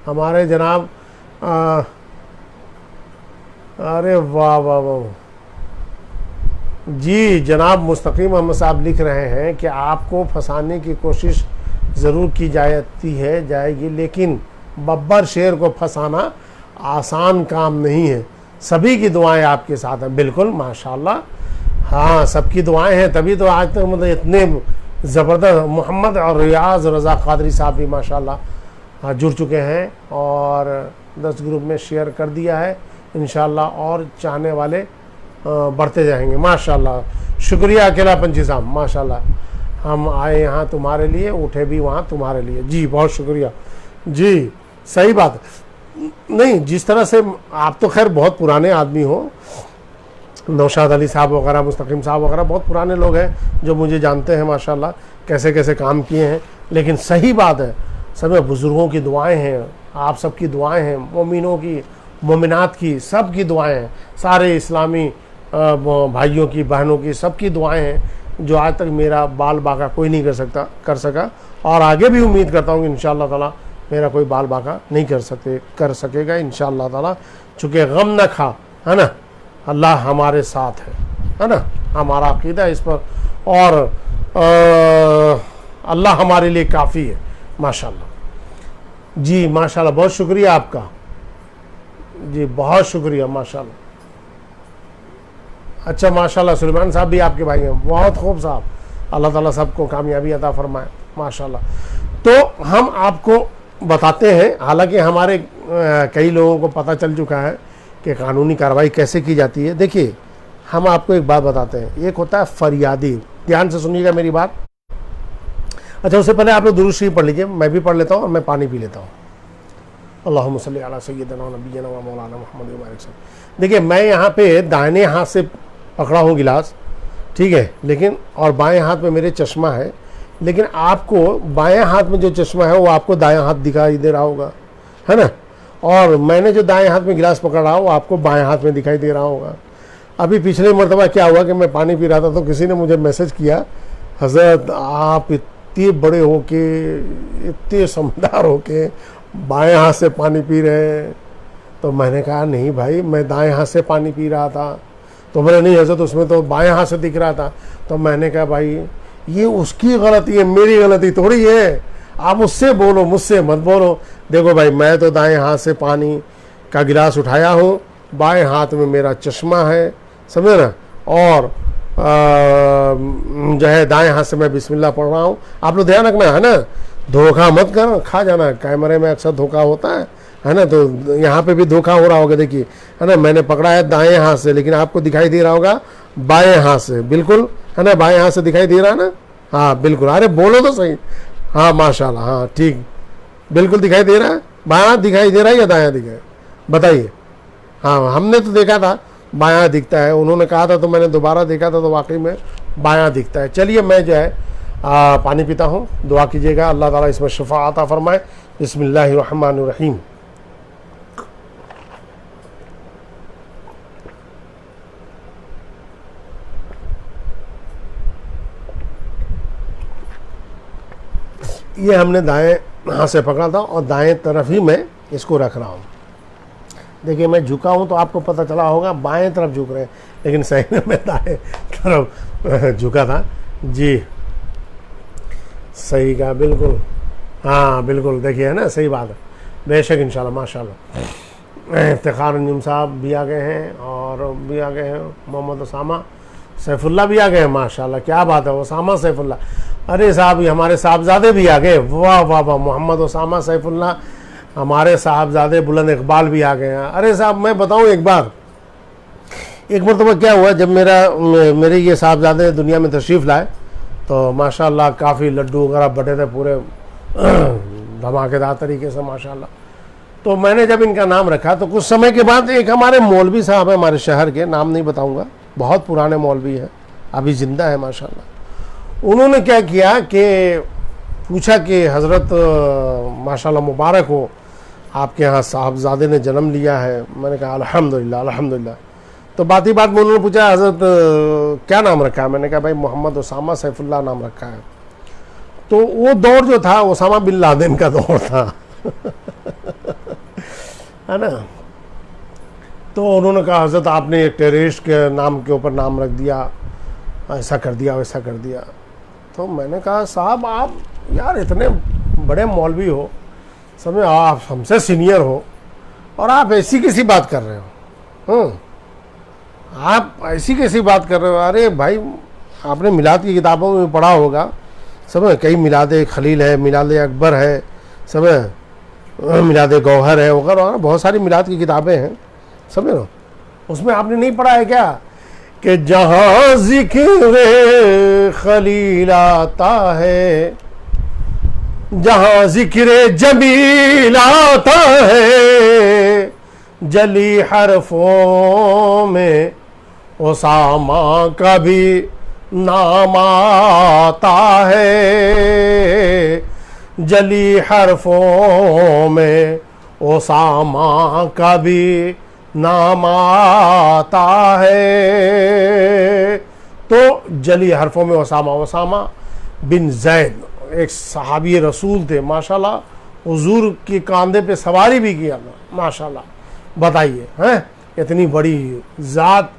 हमारे जनाब। अरे वाह वाह वाह जी, जनाब मुस्तकीम अहमद साहब लिख रहे हैं कि आपको फंसाने की कोशिश ज़रूर की जाएगी, लेकिन बब्बर शेर को फंसाना आसान काम नहीं है। सभी की दुआएं आपके साथ हैं, बिल्कुल माशाल्लाह। हाँ, सबकी दुआएं हैं, तभी तो आज तक मतलब इतने ज़बरदस्त मोहम्मद और रियाज रज़ा कादरी साहब भी माशाल्लाह जुड़ चुके हैं और 10 ग्रुप में शेयर कर दिया है। इंशाल्लाह और चाहने वाले बढ़ते जाएंगे माशाल्लाह। शुक्रिया अकेला पंची साहब, माशाल्लाह। हम आए यहाँ तुम्हारे लिए, उठे भी वहाँ तुम्हारे लिए। जी बहुत शुक्रिया जी, सही बात। नहीं, जिस तरह से आप तो खैर बहुत पुराने आदमी हो, नौशाद अली साहब वगैरह, मुस्तकीम साहब वगैरह बहुत पुराने लोग हैं जो मुझे जानते हैं माशाल्लाह, कैसे कैसे काम किए हैं। लेकिन सही बात है, सब बुज़ुर्गों की दुआएं हैं, आप सबकी दुआएं हैं, मोमिनों की, मोमिनात की, सब की दुआएं हैं, सारे इस्लामी भाइयों की, बहनों की, सबकी दुआएं हैं, जो आज तक मेरा बाल बाका कोई नहीं कर सका, और आगे भी उम्मीद करता हूँ कि इंशाअल्लाह ताला मेरा कोई बाल बाका नहीं कर सकेगा इंशाअल्लाह ताला। चूँकि गम न खा, है ना, अल्लाह हमारे साथ है ना, हमारा अकीदा इस पर, और अल्लाह हमारे लिए काफ़ी है माशाल्लाह। जी माशाल्लाह, बहुत शुक्रिया आपका जी, बहुत शुक्रिया माशाल्लाह। अच्छा माशाल्लाह, सुलेमान साहब भी आपके भाई हैं, बहुत खूब साहब, अल्लाह ताला सबको कामयाबी अता फरमाए माशाल्लाह। तो हम आपको बताते हैं, हालांकि हमारे कई लोगों को पता चल चुका है कि कानूनी कार्रवाई कैसे की जाती है। देखिए, हम आपको एक बात बताते हैं, एक होता है फरियादी, ध्यान से सुनिएगा मेरी बात। अच्छा, उससे पहले आप लोग दुरूद शरीफ पढ़ लीजिए, मैं भी पढ़ लेता हूँ और मैं पानी पी लेता हूँ। अल्लाहुम्मा सल्ली अला सय्यिदना नबिय्यना व मौलाना मुहम्मद व बारिक वसल्लम। देखिए, मैं यहाँ पे दाहिने हाथ से पकड़ा हूँ गिलास, ठीक है, लेकिन और बाएं हाथ में मेरे चश्मा है, लेकिन आपको बाएं हाथ में जो चश्मा है वो आपको दाएं हाथ दिखाई दे रहा होगा, है ना, और मैंने जो दाएं हाथ में गिलास पकड़ रहा हूँ वो आपको बाएं हाथ में दिखाई दे रहा होगा। अभी पिछले मरतबा क्या हुआ कि मैं पानी पी रहा था, तो किसी ने मुझे मैसेज किया, हज़रत आप इतने बड़े हो के, इतने समझदार हो के बाएं हाथ से पानी पी रहे हैं। तो मैंने कहा नहीं भाई, मैं दाएं हाथ से पानी पी रहा था। तो बोले नहीं हज़रत, उसमें तो बाएं हाथ से दिख रहा था। तो मैंने कहा भाई ये उसकी गलती है, मेरी गलती थोड़ी है, आप उससे बोलो, मुझसे मत बोलो। देखो भाई, मैं तो दाएं हाथ से पानी का गिलास उठाया हूँ, बाएं हाथ में मेरा चश्मा है, समझे ना, और जो है दाएं हाथ से मैं बिस्मिल्लाह पढ़ रहा हूँ। आप लोग ध्यान रखना, है ना, धोखा मत करना, खा जाना। कैमरे में अक्सर धोखा होता है ना, तो यहाँ पे भी धोखा हो रहा होगा। देखिए, है ना, मैंने पकड़ा है दाएं हाथ से, लेकिन आपको दिखाई दे रहा होगा बाएं हाथ से, बिल्कुल, है ना, बाएं हाथ से दिखाई दे रहा है ना, हाँ बिल्कुल। अरे बोलो तो सही, हाँ माशाल्लाह, हाँ ठीक, बिल्कुल दिखाई दे रहा है। बायां हाथ दिखाई दे रहा है या दायां दिखाई, बताइए। हाँ, हमने तो देखा था बायां दिखता है, उन्होंने कहा था, तो मैंने दोबारा देखा था, तो वाकई में बायां दिखता है। चलिए, मैं जो है पानी पीता हूँ, दुआ कीजिएगा अल्लाह ताला इसमें शिफा अता फरमाए। बिस्मिल्लाहिर्रहमानिर्रहीम। ये हमने दाएं हाथ से पकड़ा था और दाएं तरफ ही मैं इसको रख रहा हूँ। देखिए, मैं झुका हूँ तो आपको पता चला होगा बाएं तरफ झुक रहे हैं, लेकिन सही में मैं दाएं तरफ झुका था। जी सही कहा, बिल्कुल, हाँ बिल्कुल, देखिए, है ना, सही बात है, बेशक इंशाल्लाह माशाल्लाह। इफ्तिखार अंजुम साहब भी आ गए हैं, और भी आ गए हैं मोहम्मद उसामा सैफुल्लाह भी आ गए हैं माशाल्लाह, क्या बात है, उसामा सैफुल्लाह, अरे साहब ये हमारे साहबजादे भी आ गए, वाह वाह वाह, मोहम्मद उसामा सैफुल्लाह, हमारे साहबजादे बुलंद इकबाल भी आ गए हैं। अरे साहब, मैं बताऊं, एक मरतबा क्या हुआ, जब मेरे ये साहबजादे दुनिया में तशरीफ़ लाए, तो माशाल्लाह काफ़ी लड्डू वगैरह बटे थे पूरे धमाकेदार तरीके से माशाल्लाह। तो मैंने जब इनका नाम रखा, तो कुछ समय के बाद एक हमारे मौलवी साहब हैं हमारे शहर के, नाम नहीं बताऊंगा, बहुत पुराने मौलवी हैं, अभी ज़िंदा है माशाल्लाह। उन्होंने क्या किया कि पूछा कि हज़रत माशाल्लाह मुबारक हो, आपके यहाँ साहबजादे ने जन्म लिया है। मैंने कहा अल्हम्दुलिल्लाह अल्हम्दुलिल्लाह। तो बात ही बात में उन्होंने पूछा हज़रत क्या नाम रखा है, मैंने कहा भाई मोहम्मद उसामा सैफुल्लाह नाम रखा है। तो वो दौर जो था उसामा बिन लादेन का दौर था है ना। तो उन्होंने कहा हज़रत आपने एक टेररिस्ट के नाम के ऊपर नाम रख दिया, ऐसा कर दिया वैसा कर दिया। तो मैंने कहा साहब आप यार इतने बड़े मौलवी हो, समझे, आप हमसे सीनियर हो, और आप ऐसी कैसी बात कर रहे हो, आप ऐसी कैसी बात कर रहे हो। अरे भाई आपने मिलाद की किताबों में पढ़ा होगा, समझ, कई मिलाद खलील है, मिलाद अकबर है, समझ, मिलाद गौहर है वगैरह, बहुत सारी मिलाद की किताबें हैं, समझे ना। उसमें आपने नहीं पढ़ा है क्या कि जहाँ ज़िक्र खलील आता है, जहाँ ज़िक्र जमील आता है, जली हरफों में ओसामा का भी नाम आता है, जली हरफों में ओसामा का भी नाम आता है। तो जली हरफों में ओसामा बिन जैद एक सहाबी रसूल थे माशाल्लाह, हुजूर के कांधे पे सवारी भी किया माशाल्लाह। बताइए हैं, इतनी बड़ी ज़ात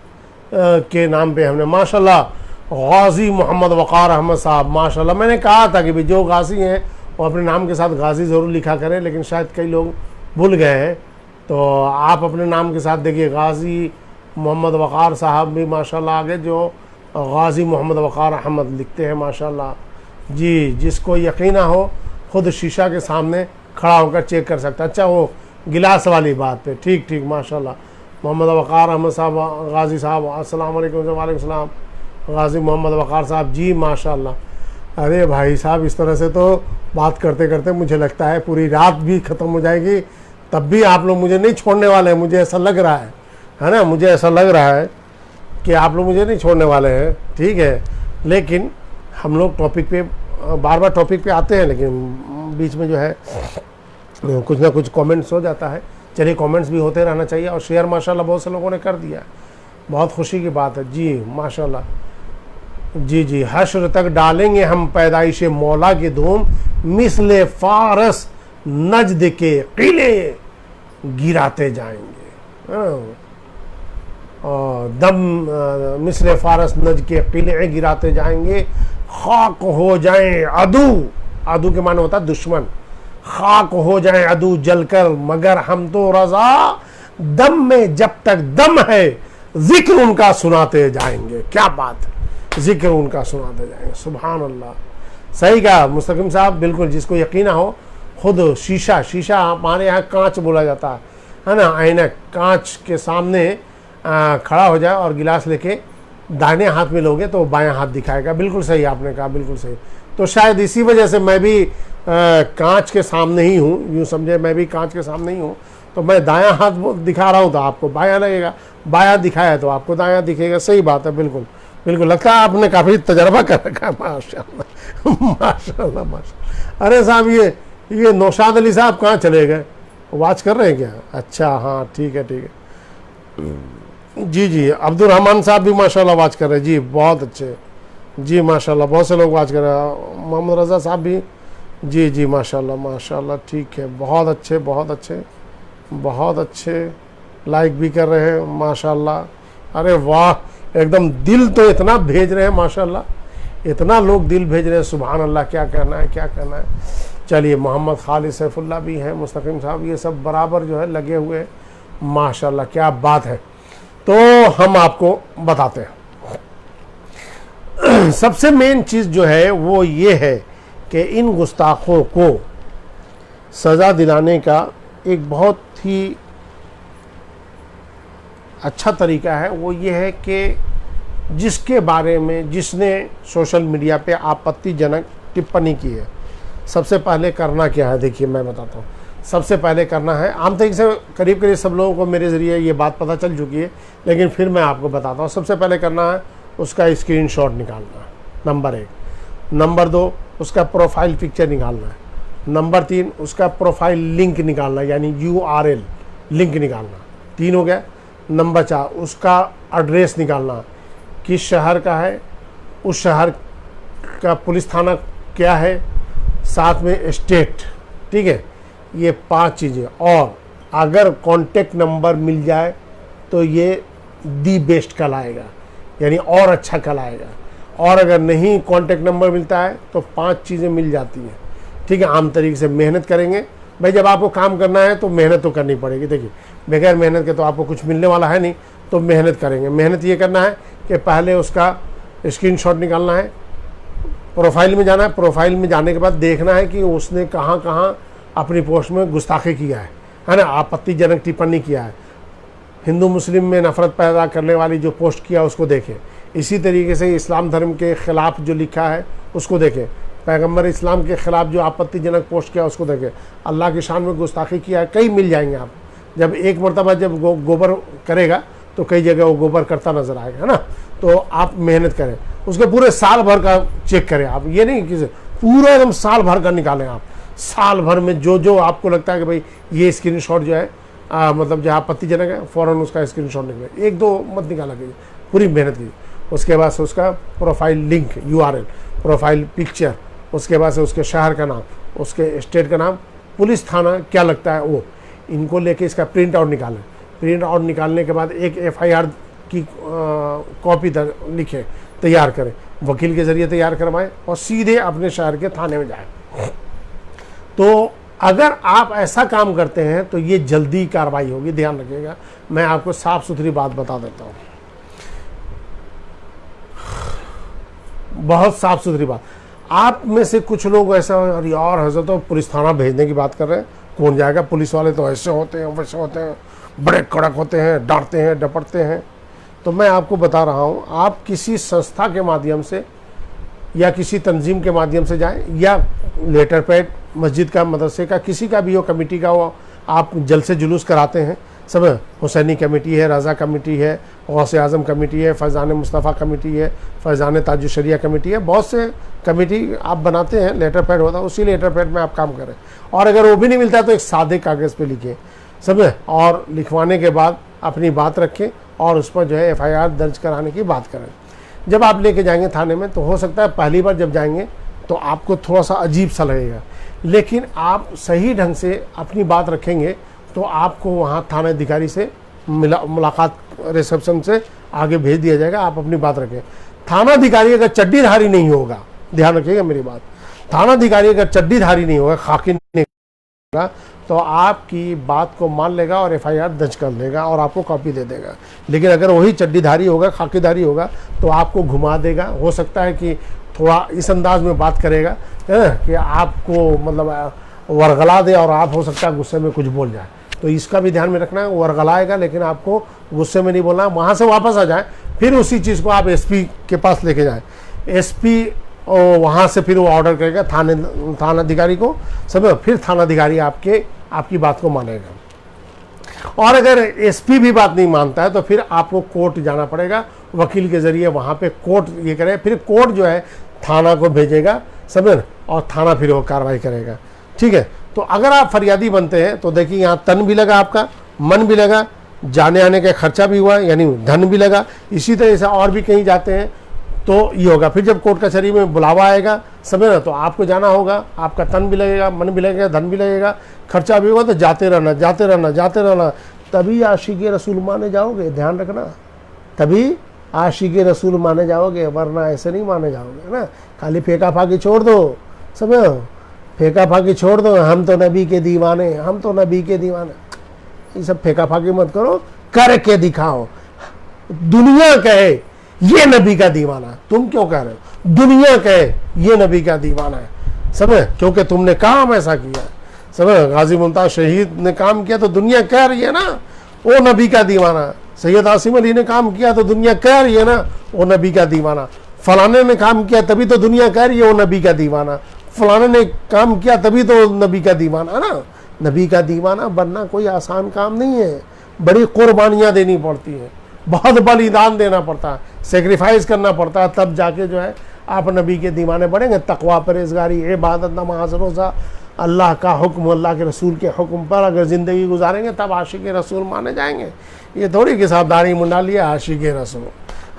के नाम पे हमने माशाल्लाह गाजी मोहम्मद वक़ार अहमद साहब माशाल्लाह। मैंने कहा था कि भाई जो गाजी हैं वो अपने नाम के साथ गाजी ज़रूर लिखा करें, लेकिन शायद कई लोग भूल गए हैं। तो आप अपने नाम के साथ देखिए गाजी मोहम्मद वक़ार साहब भी माशाल्लाह आगे जो गाजी मोहम्मद वक़ार अहमद लिखते हैं माशाल्लाह। जी, जिसको यकीन हो खुद शीशा के सामने खड़ा होकर चेक कर सकता है। अच्छा, वो गिलास वाली बात पे ठीक ठीक माशाल्लाह। मोहम्मद वक़ार अहमद साहब गाजी साहब, अस्सलाम वालेकुम। वालेकुम सलाम गाजी मोहम्मद वक़ार साहब जी माशाल्लाह। अरे भाई साहब, इस तरह से तो बात करते करते मुझे लगता है पूरी रात भी ख़त्म हो जाएगी, तब भी आप लोग मुझे नहीं छोड़ने वाले हैं। मुझे ऐसा लग रहा है ना, मुझे ऐसा लग रहा है कि आप लोग मुझे नहीं छोड़ने वाले हैं। ठीक है, लेकिन हम लोग टॉपिक पे बार बार टॉपिक पे आते हैं, लेकिन बीच में जो है कुछ ना कुछ कमेंट्स हो जाता है। चलिए, कमेंट्स भी होते रहना चाहिए। और शेयर माशाल्लाह बहुत से लोगों ने कर दिया, बहुत खुशी की बात है जी माशाल्लाह। जी जी, हश्र तक डालेंगे हम पैदाइश मौला की धूम, मिसले फारस नजद के किले गिराते जाएंगे। दम मिसले फारस नज के किले गिराते जाएंगे, खाक हो जाएं अदू के माने होता है दुश्मन, खाक हो जाएं अदू जलकर, मगर हम तो रजा दम में जब तक दम है जिक्र उनका सुनाते जाएंगे। क्या बात है, जिक्र उनका सुनाते जाएंगे। सुभान अल्लाह, सही कहा मुस्तकिम साहब, बिल्कुल। जिसको यकीन हो खुद शीशा हमारे यहाँ कांच बोला जाता है ना, ऐनक, कांच के सामने खड़ा हो जाए और गिलास लेके दाहिने हाथ में लोगे तो बायां हाथ दिखाएगा। बिल्कुल सही आपने कहा, बिल्कुल सही। तो शायद इसी वजह से मैं भी कांच के सामने ही हूँ, यूँ समझे मैं भी कांच के सामने ही हूँ। तो मैं दायां हाथ दिखा रहा हूँ तो आपको बायां लगेगा, बायां दिखाया तो आपको दायां दिखेगा। सही बात है, बिल्कुल बिल्कुल। लगता है आपने काफ़ी तजर्बा कर रखा है माशाल्लाह माशाल्लाह माशाल्लाह। अरे साहब, ये नौशाद अली साहब कहाँ चले गए, वाच कर रहे हैं क्या? अच्छा, हाँ ठीक है ठीक है। जी जी, अब्दुल रहमान साहब भी माशाल्लाह वाच कर रहे हैं जी, बहुत अच्छे जी माशाल्लाह। बहुत से लोग वाच कर रहे हैं। मोहम्मद रज़ा साहब भी जी जी माशाल्लाह माशाल्लाह, ठीक है, बहुत अच्छे बहुत अच्छे बहुत अच्छे। लाइक भी कर रहे हैं माशाल्लाह। अरे वाह, एकदम दिल तो इतना भेज रहे हैं माशाल्लाह, इतना लोग दिल भेज रहे हैं, सुभान अल्लाह। क्या कहना है, क्या कहना है। चलिए, मोहम्मद खालिद सैफुल्लाह भी हैं, मुस्तकिम साहब, ये सब बराबर जो है लगे हुए हैं माशाल्लाह। क्या बात है। तो हम आपको बताते हैं, सबसे मेन चीज़ जो है वो ये है कि इन गुस्ताखों को सज़ा दिलाने का एक बहुत ही अच्छा तरीका है। वो ये है कि जिसके बारे में जिसने सोशल मीडिया पे आपत्तिजनक टिप्पणी की है, सबसे पहले करना क्या है, देखिए मैं बताता हूँ। सबसे पहले करना है, आम तरीके से करीब करीब सब लोगों को मेरे ज़रिए ये बात पता चल चुकी है, लेकिन फिर मैं आपको बताता हूँ। सबसे पहले करना है उसका स्क्रीनशॉट निकालना है, नंबर 1। नंबर 2, उसका प्रोफाइल पिक्चर निकालना है। नंबर 3, उसका प्रोफाइल लिंक निकालना है, यानी URL लिंक निकालना। 3 हो गया। नंबर 4, उसका एड्रेस निकालना, किस शहर का है, उस शहर का पुलिस थाना क्या है, साथ में स्टेट। ठीक है, ये 5 चीज़ें। और अगर कॉन्टेक्ट नंबर मिल जाए तो ये दी बेस्ट कहलाएगा, यानी और अच्छा कहलाएगा। और अगर नहीं कॉन्टेक्ट नंबर मिलता है तो 5 चीज़ें मिल जाती हैं। ठीक है, आम तरीके से मेहनत करेंगे भाई। जब आपको काम करना है तो मेहनत तो करनी पड़ेगी। देखिए, बगैर मेहनत के तो आपको कुछ मिलने वाला है नहीं, तो मेहनत करेंगे। मेहनत ये करना है कि पहले उसका स्क्रीनशॉट निकालना है, प्रोफाइल में जाना है। प्रोफाइल में जाने के बाद देखना है कि उसने कहाँ कहाँ अपनी पोस्ट में गुस्ताखी किया है ना, आपत्तिजनक टिप्पणी किया है। हिंदू मुस्लिम में नफ़रत पैदा करने वाली जो पोस्ट किया उसको देखें। इसी तरीके से इस्लाम धर्म के ख़िलाफ़ जो लिखा है उसको देखें। पैगंबर इस्लाम के ख़िलाफ़ जो आपत्तिजनक पोस्ट किया उसको देखें। अल्लाह की शान में गुस्ताखी किया है, कई मिल जाएंगे आप। जब एक मरतबा जब गोबर करेगा तो कई जगह वो गोबर करता नजर आएगा, है ना। तो आप मेहनत करें, उसके पूरे साल भर का चेक करें आप, ये नहीं कि पूरा एकदम साल भर का निकालें आप। साल भर में जो जो आपको लगता है कि भाई ये स्क्रीनशॉट जो है मतलब जो आपत्तिजनक है, फ़ौरन उसका स्क्रीनशॉट निकले, एक दो मत निकाला कीजिए, पूरी मेहनत कीजिए। उसके बाद से उसका profile link URL, profile picture, उसके बाद से उसके शहर का नाम, उसके स्टेट का नाम, पुलिस थाना क्या लगता है वो, इनको लेके इसका प्रिंट आउट निकालें। प्रिंट आउट निकालने के बाद एक FIR की कॉपी लिखें, तैयार करें, वकील के ज़रिए तैयार करवाएं और सीधे अपने शहर के थाने में जाएं। तो अगर आप ऐसा काम करते हैं तो ये जल्दी कार्रवाई होगी, ध्यान रखिएगा। मैं आपको साफ सुथरी बात बता देता हूँ, बहुत साफ सुथरी बात। आप में से कुछ लोग ऐसा, अरे यार हजरत तो पुलिस थाना भेजने की बात कर रहे हैं, कौन जाएगा, पुलिस वाले तो ऐसे होते हैं वैसे होते हैं, बड़े कड़क होते हैं, डांटते हैं डपटते हैं। तो मैं आपको बता रहा हूँ, आप किसी संस्था के माध्यम से या किसी तंजीम के माध्यम से जाएं, या लेटर पैड मस्जिद का, मदरसे का, किसी का भी हो, कमेटी का हो, आप जलसे जुलूस कराते हैं सब, हुसैनी कमेटी है, रज़ा कमेटी है, गौसे आज़म कमेटी है, फैज़ान मुस्तफ़ा कमेटी है, फैज़ान ताजुश शरिया कमेटी है, बहुत से कमेटी आप बनाते हैं, लेटर पैड होता है, उसी लेटर पैड में आप काम करें। और अगर वो भी नहीं मिलता है तो एक सादे कागज़ पे लिखें समझे, और लिखवाने के बाद अपनी बात रखें और उस पर जो है FIR दर्ज कराने की बात करें। जब आप लेके जाएंगे थाने में तो हो सकता है पहली बार जब जाएंगे तो आपको थोड़ा सा अजीब सा लगेगा, लेकिन आप सही ढंग से अपनी बात रखेंगे तो आपको वहाँ थानाधिकारी से मुलाकात रिसेप्शन से आगे भेज दिया जाएगा। आप अपनी बात रखें। थानाधिकारी अगर चड्डीधारी नहीं होगा, ध्यान रखिएगा मेरी बात, थानाधिकारी अगर चड्डीधारी नहीं होगा, खाकी नहीं होगा, तो आपकी बात को मान लेगा और FIR दर्ज कर लेगा और आपको कॉपी दे देगा। लेकिन अगर वही चड्डीधारी होगा, खाकीधारी होगा, तो आपको घुमा देगा। हो सकता है कि थोड़ा इस अंदाज में बात करेगा कि आपको मतलब वरगला दे और आप हो सकता है गुस्से में कुछ बोल जाए। तो इसका भी ध्यान में रखना है, वरगलाएगा लेकिन आपको गुस्से में नहीं बोलना। वहाँ से वापस आ जाए, फिर उसी चीज़ को आप SP के पास लेके जाएँ। SP वहाँ से फिर वो ऑर्डर करेगा थानाधिकारी को, समझो, फिर थानाधिकारी आपकी बात को मानेगा। और अगर SP भी बात नहीं मानता है तो फिर आपको कोर्ट जाना पड़ेगा, वकील के ज़रिए वहाँ पे कोर्ट ये करे, फिर कोर्ट जो है थाना को भेजेगा, समझे, और थाना फिर वो कार्रवाई करेगा। ठीक है। तो अगर आप फरियादी बनते हैं तो देखिए यहाँ तन भी लगा, आपका मन भी लगा, जाने आने का खर्चा भी हुआ, यानी धन भी लगा। इसी तरह से और भी कहीं जाते हैं तो ये होगा। फिर जब कोर्ट कचहरी में बुलावा आएगा, समझ ना, तो आपको जाना होगा, आपका तन भी लगेगा, मन भी लगेगा, धन भी लगेगा, खर्चा भी होगा। तो जाते रहना जाते रहना जाते रहना, तभी आशिक़े रसूल माने जाओगे, ध्यान रखना, तभी आशिक़े रसूल माने जाओगे, वरना ऐसे नहीं माने जाओगे, है ना। खाली फेंका फाकी छोड़ दो, समझो, फेंका फाकी छोड़ दो, हम तो नबी के दीवाने, हम तो नबी के दीवाने, ये सब फेंका फाकी मत करो, करके दिखाओ। दुनिया कहे ये नबी का दीवाना, तुम क्यों कह रहे हो, दुनिया कहे ये नबी का दीवाना है, समझ, क्योंकि तुमने काम ऐसा किया, समझ। गाजी मुमताज शहीद ने काम किया तो दुनिया कह रही है ना वो नबी का दीवाना। सैयद आसिम अली ने काम किया तो दुनिया कह रही है ना वो नबी का दीवाना। फलाने ने काम किया तभी तो दुनिया कह रही है वो नबी का दीवाना। फलाने ने काम किया तभी तो नबी का दीवाना, है ना। नबी का दीवाना बनना कोई आसान काम नहीं है, बड़ी कुर्बानियाँ देनी पड़ती हैं, बहुत बलिदान देना पड़ता है, सेक्रीफाइस करना पड़ता है, तब जाके जो है आप नबी के दीवाने बनेंगे। तकवा, परहेज़गारी, इबादत, नमाज, रोज़ा, अल्लाह का हुक्म, अल्लाह के रसूल के हुक्म पर अगर ज़िंदगी गुजारेंगे तब आशिक़े रसूल माने जाएंगे। ये थोड़ी कि साहब दाढ़ी मुंडा लिया आशिक़े रसूल,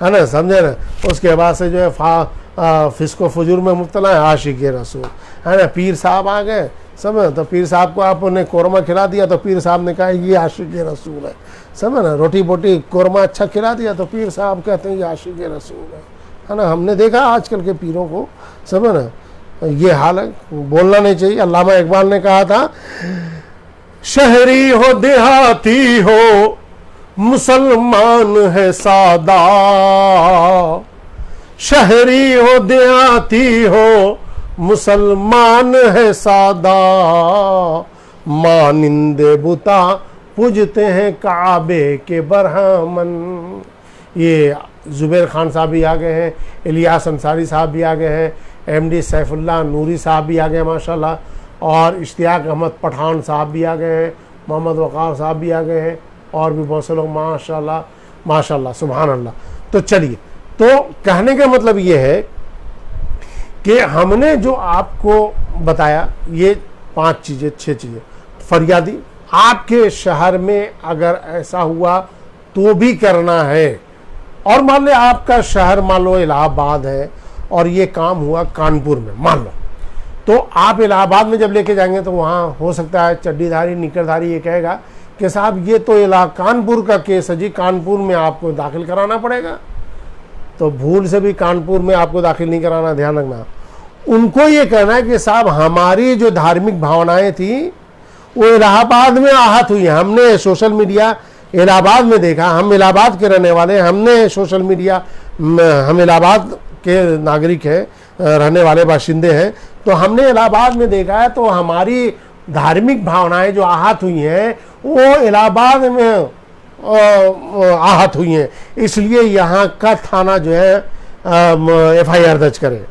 है ना, समझे ना। उसके बाद से जो है फिस्को फजूर में मुब्तला है, आशिक़े रसूल, है ना। पीर साहब आ गए, समझ, तो पीर साहब को आपने कौरमा खिला दिया तो पीर साहब ने कहा ये आशिक़े रसूल है, समझ ना। रोटी बोटी कौरमा अच्छा खिला दिया तो पीर साहब कहते हैं ये आशिक़े रसूल है ना। हमने देखा आजकल के पीरों को, समझ ना, ये हाल है, बोलना नहीं चाहिए। अल्लामा इकबाल ने कहा था, शहरी हो देहाती हो मुसलमान है सादा, शहरी हो देहाती हो मुसलमान है सादा, मानिंदे बुता पूजते हैं काबे के बरहमन। ये जुबैर खान साहब भी आ गए हैं, इलियास अंसारी साहब भी आ गए हैं, MD सैफुल्लाह नूरी साहब भी आ गए माशाल्लाह, और इश्तियाक अहमद पठान साहब भी आ गए हैं, मोहम्मद वक़ार साहब भी आ गए हैं, और भी बहुत से लोग माशाल्लाह। माशाल्लाह सुभान अल्लाह। तो चलिए, तो कहने का मतलब ये है कि हमने जो आपको बताया ये 5 चीज़ें 6 चीज़ें, फरियादी आपके शहर में अगर ऐसा हुआ तो भी करना है। और मान लो आपका शहर मान लो इलाहाबाद है और ये काम हुआ कानपुर में मान लो, तो आप इलाहाबाद में जब लेके जाएंगे तो वहाँ हो सकता है चड्डीधारी निकरधारी ये कहेगा कि साहब ये तो कानपुर का केस है जी, कानपुर में आपको दाखिल कराना पड़ेगा। तो भूल से भी कानपुर में आपको दाखिल नहीं कराना, ध्यान रखना। उनको ये कहना है कि साहब हमारी जो धार्मिक भावनाएं थी वो इलाहाबाद में आहत हुई है, हमने सोशल मीडिया इलाहाबाद में देखा, हम इलाहाबाद के रहने वाले, हमने सोशल मीडिया, हम इलाहाबाद के नागरिक हैं, रहने वाले बाशिंदे हैं, तो हमने इलाहाबाद में देखा है, तो हमारी धार्मिक भावनाएं जो आहत हुई हैं वो इलाहाबाद में आहत हुई हैं, इसलिए यहाँ का थाना जो है FIR दर्ज करें।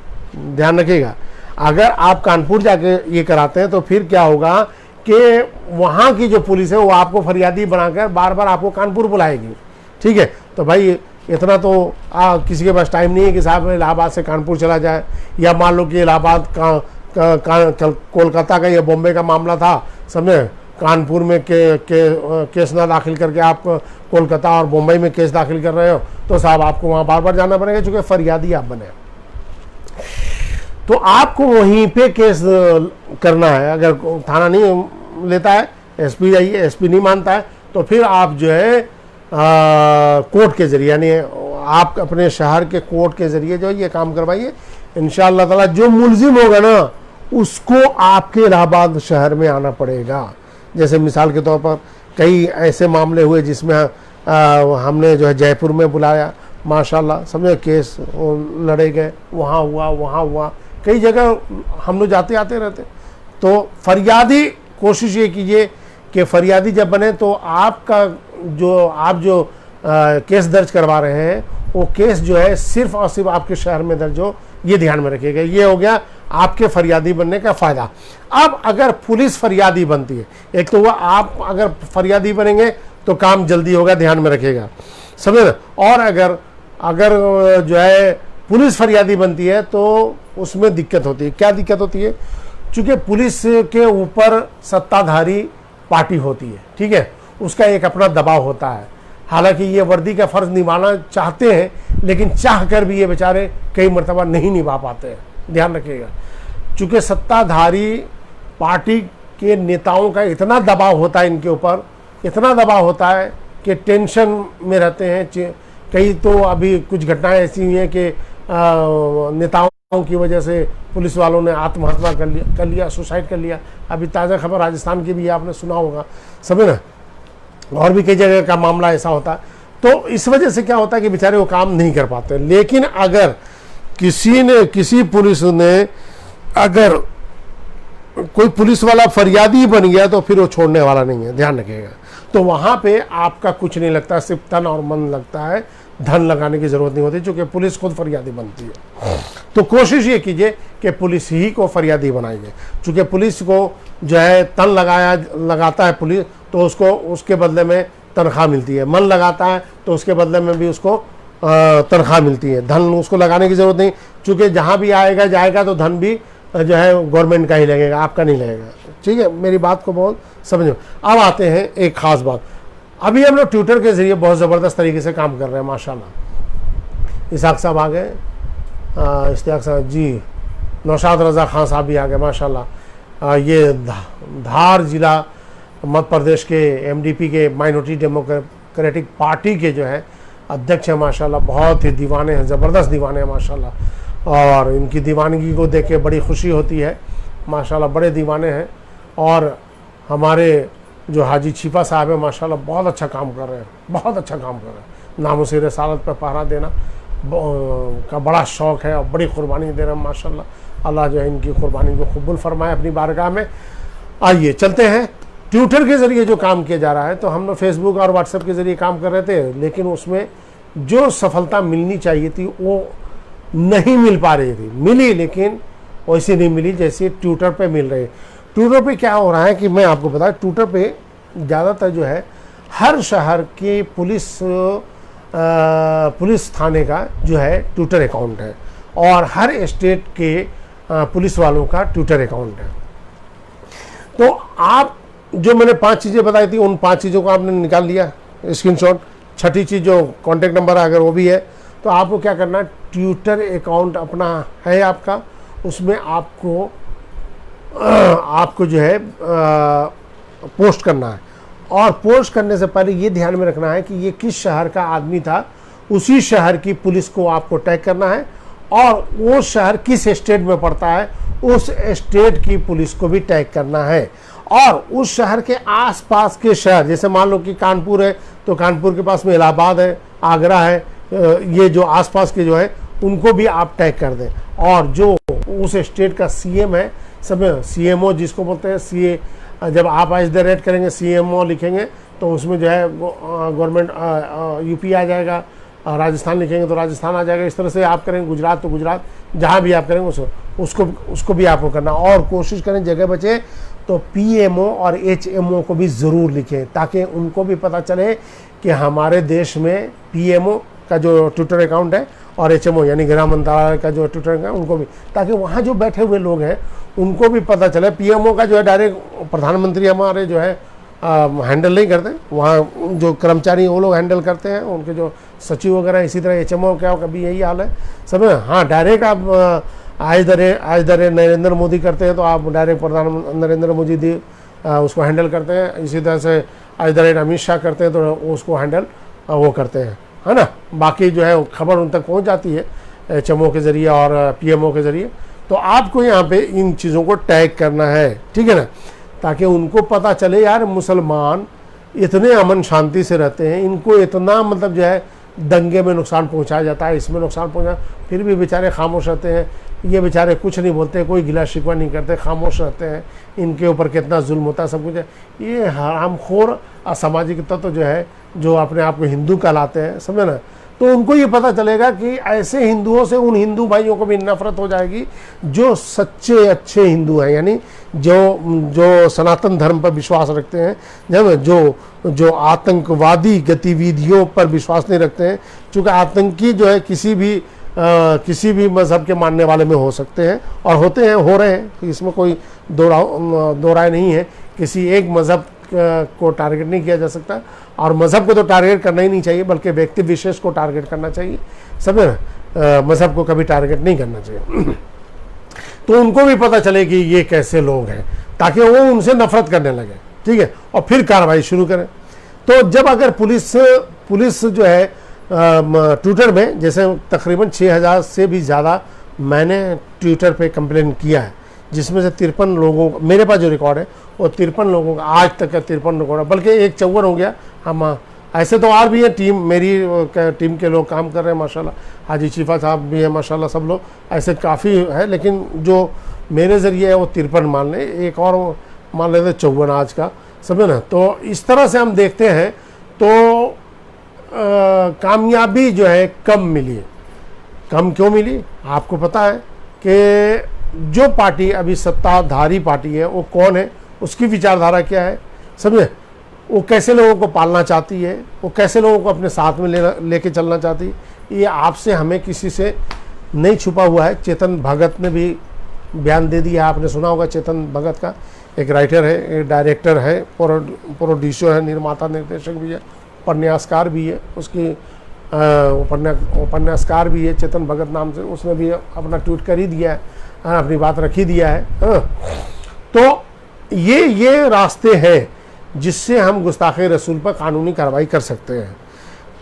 ध्यान रखिएगा, अगर आप कानपुर जाके ये कराते हैं तो फिर क्या होगा कि वहाँ की जो पुलिस है वो आपको फरियादी बनाकर बार बार आपको कानपुर बुलाएगी। ठीक है, तो भाई इतना तो किसी के पास टाइम नहीं है कि साहब इलाहाबाद से कानपुर चला जाए, या मान लो कि इलाहाबाद कोलकाता का या बॉम्बे का मामला था, समझे, कानपुर में केस ना दाखिल करके आप कोलकाता और बम्बई में केस दाखिल कर रहे हो, तो साहब आपको वहाँ बार बार जाना पड़ेगा, चूँकि फरियादी आप बने। तो आपको वहीं पे केस करना है। अगर थाना नहीं लेता है, SP जाइए, SP नहीं मानता है, तो फिर आप जो है कोर्ट के जरिए, यानी आप अपने शहर के कोर्ट के जरिए जो ये काम करवाइए। इंशाअल्लाह ताला जो मुलजिम होगा ना उसको आपके इलाहाबाद शहर में आना पड़ेगा। जैसे मिसाल के तौर पर कई ऐसे मामले हुए जिसमें हमने जो है जयपुर में बुलाया, माशाल्लाह समझे, केस लड़े गए, वहाँ हुआ, कई जगह हम लोग जाते आते रहते। तो फरियादी कोशिश ये कीजिए कि फरियादी जब बने तो आपका जो केस दर्ज करवा रहे हैं वो केस जो है सिर्फ और सिर्फ आपके शहर में दर्ज हो, ये ध्यान में रखिएगा। ये हो गया आपके फरियादी बनने का फ़ायदा। अब अगर पुलिस फरियादी बनती है, एक तो वह आप अगर फरियादी बनेंगे तो काम जल्दी होगा, ध्यान में रखिएगा, समझे ना। और अगर जो है पुलिस फरियादी बनती है तो उसमें दिक्कत होती है। क्या दिक्कत होती है? चूँकि पुलिस के ऊपर सत्ताधारी पार्टी होती है, ठीक है, उसका एक अपना दबाव होता है। हालांकि ये वर्दी का फ़र्ज़ निभाना चाहते हैं, लेकिन चाह कर भी ये बेचारे कई मरतबा नहीं निभा पाते हैं, ध्यान रखिएगा। चूँकि सत्ताधारी पार्टी के नेताओं का इतना दबाव होता है इनके ऊपर, इतना दबाव होता है कि टेंशन में रहते हैं। कई तो अभी कुछ घटनाएं ऐसी हुई हैं कि नेताओं की वजह से पुलिस वालों ने आत्महत्या कर लिया, सुसाइड कर लिया। अभी ताज़ा खबर राजस्थान की भी आपने सुना होगा, समझे ना, और भी कई जगह का मामला ऐसा होता है। तो इस वजह से क्या होता है कि बेचारे वो काम नहीं कर पाते। लेकिन अगर किसी पुलिस ने, अगर कोई पुलिस वाला फरियादी बन गया तो फिर वो छोड़ने वाला नहीं है, ध्यान रखिएगा। तो वहाँ पे आपका कुछ नहीं लगता, सिर्फ तन और मन लगता है, धन लगाने की ज़रूरत नहीं होती, क्योंकि पुलिस खुद फरियादी बनती है। तो कोशिश ये कीजिए कि पुलिस ही को फरियादी बनाइए। चूँकि पुलिस को जो है तन लगाता है पुलिस, तो उसके बदले में तनख्वाह मिलती है। मन लगाता है तो उसके बदले में भी उसको तनख्वाह मिलती है। धन उसको लगाने की ज़रूरत नहीं, चूँकि जहाँ भी जाएगा तो धन भी जो है गवर्नमेंट का ही लगेगा, आपका नहीं लगेगा। ठीक है, मेरी बात को बहुत समझो। अब आते हैं एक ख़ास बात। अभी हम लोग ट्विटर के ज़रिए बहुत ज़बरदस्त तरीके से काम कर रहे हैं, माशाल्लाह। इसाक साहब आ गए, इश्तियाक साहब जी, नौशाद रज़ा खान साहब भी आ गए, माशाल्लाह। ये धार ज़िला मध्य प्रदेश के MDP के माइनॉरिटी डेमोक्रेटिक पार्टी के जो है अध्यक्ष हैं, माशाल्लाह। बहुत ही दीवाने हैं, ज़बरदस्त दीवाने हैं, माशाल्लाह। और इनकी दीवानगी को देख के बड़ी खुशी होती है, माशाल्लाह, बड़े दीवाने हैं। और हमारे जो हाजी छिपा साहब है, माशाल्लाह, बहुत अच्छा काम कर रहे हैं, बहुत अच्छा काम कर रहे हैं। नामों रसालत पर पहरा देना का बड़ा शौक़ है और बड़ी कुर्बानी दे रहे हैं, माशाल्लाह। अल्लाह जो है इनकी कुर्बानी को कबूल फरमाए अपनी बारगाह में। आइए चलते हैं। ट्विटर के ज़रिए जो काम किया जा रहा है, तो हम लोग फेसबुक और व्हाट्सएप के ज़रिए काम कर रहे थे, लेकिन उसमें जो सफलता मिलनी चाहिए थी वो नहीं मिल पा रही थी। मिली, लेकिन वैसी नहीं मिली जैसे ट्विटर पे मिल रही है। ट्विटर पे क्या हो रहा है कि मैं आपको बताऊं, ट्विटर पे ज़्यादातर जो है हर शहर की पुलिस पुलिस थाने का जो है ट्विटर अकाउंट है और हर स्टेट के पुलिस वालों का ट्विटर अकाउंट है। तो आप जो मैंने 5 चीज़ें बताई थी उन 5 चीज़ों को आपने निकाल लिया स्क्रीनशॉट। छठी चीज़ जो कॉन्टैक्ट नंबर अगर वो भी है तो आपको क्या करना है, ट्विटर अकाउंट अपना है आपका, उसमें आपको जो है पोस्ट करना है। और पोस्ट करने से पहले ये ध्यान में रखना है कि ये किस शहर का आदमी था, उसी शहर की पुलिस को आपको टैग करना है और वो शहर किस स्टेट में पड़ता है उस स्टेट की पुलिस को भी टैग करना है। और उस शहर के आसपास के शहर, जैसे मान लो कि कानपुर है तो कानपुर के पास में इलाहाबाद है, आगरा है, ये जो आसपास के जो है उनको भी आप टैग कर दें। और जो उस स्टेट का सीएम है, सब सीएमओ जिसको बोलते हैं, सीए, जब आप @ करेंगे सीएमओ लिखेंगे तो उसमें जो है गवर्नमेंट यूपी आ जाएगा, राजस्थान लिखेंगे तो राजस्थान आ जाएगा। इस तरह से आप करेंगे गुजरात तो गुजरात, जहाँ भी आप करेंगे उसको भी आपको करना। और कोशिश करें जगह बचे तो पीएमओ और एचएमओ को भी ज़रूर लिखें ताकि उनको भी पता चले कि हमारे देश में पीएमओ का जो ट्विटर अकाउंट है और एचएमओ यानी गृह मंत्रालय का जो ट्विटर अकाउंट, उनको भी, ताकि वहाँ जो बैठे हुए लोग हैं उनको भी पता चले। पीएमओ का जो है डायरेक्ट प्रधानमंत्री हमारे जो है हैंडल नहीं करते, वहाँ जो कर्मचारी वो लोग हैंडल करते हैं, उनके जो सचिव वगैरह। इसी तरह एचएमओ क्या कभी यही हाल है सब। हाँ, डायरेक्ट आप आज दरे नरेंद्र मोदी करते हैं तो आप डायरेक्ट प्रधानमंत्री नरेंद्र मोदी जी उसको हैंडल करते हैं। इसी तरह से आज दरे अमित शाह करते हैं तो उसको हैंडल वो करते हैं, है ना। बाकी जो है खबर उन तक पहुंच जाती है एचएमओ के ज़रिए और पीएमओ के ज़रिए। तो आपको यहाँ पे इन चीज़ों को टैग करना है, ठीक है ना, ताकि उनको पता चले यार मुसलमान इतने अमन शांति से रहते हैं, इनको इतना मतलब जो है दंगे में नुकसान पहुंचाया जाता है, इसमें नुकसान पहुंचा, फिर भी बेचारे खामोश रहते हैं। ये बेचारे कुछ नहीं बोलते, कोई गिला शिकवा नहीं करते, खामोश रहते हैं। इनके ऊपर कितना जुल्म होता है, सब कुछ है। ये हरामखोर असामाजिक तत्व जो है, जो अपने आप को हिंदू कहलाते हैं, समझे ना, तो उनको ये पता चलेगा कि ऐसे हिंदुओं से उन हिंदू भाइयों को भी नफरत हो जाएगी जो सच्चे अच्छे हिंदू हैं, यानी जो सनातन धर्म पर विश्वास रखते हैं, जब जो आतंकवादी गतिविधियों पर विश्वास नहीं रखते हैं। चूँकि आतंकी जो है किसी भी मज़हब के मानने वाले में हो सकते हैं और होते हैं, हो रहे हैं, इसमें कोई दो राय नहीं है। किसी एक मज़हब को टारगेट नहीं किया जा सकता और मज़हब को तो टारगेट करना ही नहीं चाहिए, बल्कि व्यक्ति विशेष को टारगेट करना चाहिए, समझे ना, मज़हब को कभी टारगेट नहीं करना चाहिए। तो उनको भी पता चले कि ये कैसे लोग हैं, ताकि वो उनसे नफरत करने लगे, ठीक है, और फिर कार्रवाई शुरू करें। तो जब अगर पुलिस जो है ट्विटर में, जैसे तकरीबन 6000 से भी ज़्यादा मैंने ट्विटर पे कंप्लेन किया है, जिसमें से 53 लोगों, मेरे पास जो रिकॉर्ड है वो 53 लोगों का आज तक का 53 रिकॉर्ड है, बल्कि एक 54 हो गया। हम ऐसे तो और भी है, मेरी टीम के लोग काम कर रहे हैं माशाल्लाह, हाजी शिफा साहब भी है माशाल्लाह, सब लोग ऐसे काफ़ी है, लेकिन जो मेरे ज़रिए है वो 53 मान लें, एक और मान लेते 54 आज का, समझे ना। तो इस तरह से हम देखते हैं तो कामयाबी जो है कम मिली। कम क्यों मिली? आपको पता है कि जो पार्टी अभी सत्ताधारी पार्टी है वो कौन है, उसकी विचारधारा क्या है, समझे, वो कैसे लोगों को पालना चाहती है, वो कैसे लोगों को अपने साथ में लेके चलना चाहती है। ये आपसे हमें किसी से नहीं छुपा हुआ है। चेतन भगत ने भी बयान दे दिया, आपने सुना होगा। चेतन भगत का एक राइटर है, एक डायरेक्टर है, प्रोड्यूसर है, निर्माता निर्देशक भी है, उपन्यासकार भी है, उसकी उपन्यासकार भी है चेतन भगत नाम से। उसने भी अपना ट्वीट कर ही दिया है, अपनी बात रख ही दिया है। तो ये रास्ते हैं जिससे हम गुस्ताखे रसूल पर कानूनी कार्रवाई कर सकते हैं।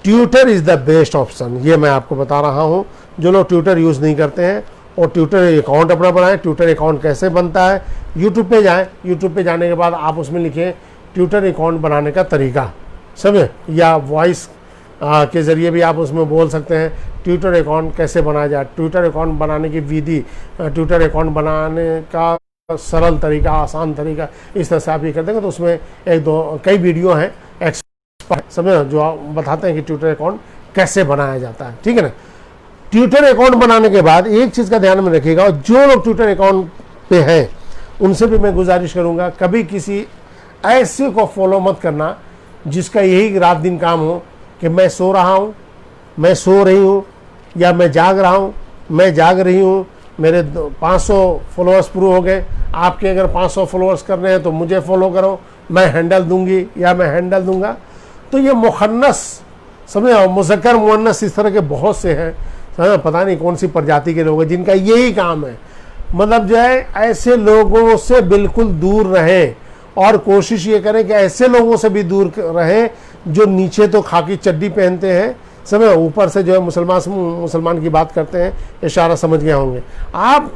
Twitter is the best option, ये मैं आपको बता रहा हूँ। जो लोग ट्विटर यूज़ नहीं करते हैं और ट्विटर अकाउंट अपना बनाएं। ट्विटर अकाउंट कैसे बनता है? यूट्यूब पे जाएं, यूट्यूब पे जाने के बाद आप उसमें लिखें ट्विटर अकाउंट बनाने का तरीका, समझे, या वॉइस के ज़रिए भी आप उसमें बोल सकते हैं ट्विटर अकाउंट कैसे बनाया जाए, ट्विटर अकाउंट बनाने की विधि, ट्विटर अकाउंट बनाने का सरल तरीका, आसान तरीका, इस तरह से आप ये कर देंगे तो उसमें कई वीडियो हैं एक्सपर्ट, समझे, जो बताते हैं कि ट्विटर अकाउंट कैसे बनाया जाता है, ठीक है ना। ट्विटर अकाउंट बनाने के बाद एक चीज़ का ध्यान में रखिएगा, जो लोग ट्विटर अकाउंट पे हैं उनसे भी मैं गुजारिश करूँगा, कभी किसी ऐसे को फॉलो मत करना जिसका यही रात दिन काम हो कि मैं सो रहा हूँ मैं सो रही हूँ या मैं जाग रहा हूँ, मैं जाग रही हूँ, मेरे 500 फॉलोअर्स पूरे हो गए, आपके अगर 500 फॉलोअर्स करने हैं तो मुझे फॉलो करो, मैं हैंडल दूंगी या मैं हैंडल दूंगा। तो ये मुखन्नस समझे, मुज़क्कर मुअन्नस इस तरह के बहुत से हैं, पता नहीं कौन सी प्रजाति के लोग हैं जिनका यही काम है। मतलब जो है ऐसे लोगों से बिल्कुल दूर रहें और कोशिश ये करें कि ऐसे लोगों से भी दूर रहें जो नीचे तो खाकी चड्डी पहनते हैं, समझे, ऊपर से जो है मुसलमान की बात करते हैं। इशारा समझ गए होंगे आप।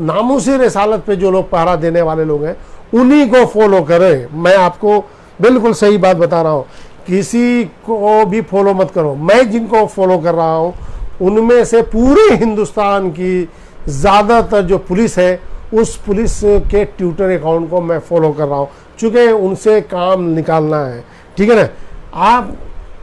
नामूसी रिसालत पे जो लोग पहरा देने वाले लोग हैं उन्हीं को फॉलो करें। मैं आपको बिल्कुल सही बात बता रहा हूँ, किसी को भी फॉलो मत करो। मैं जिनको फॉलो कर रहा हूँ उनमें से पूरे हिंदुस्तान की ज़्यादातर जो पुलिस है उस पुलिस के ट्विटर अकाउंट को मैं फॉलो कर रहा हूँ, चूँकि उनसे काम निकालना है। ठीक है ना, आप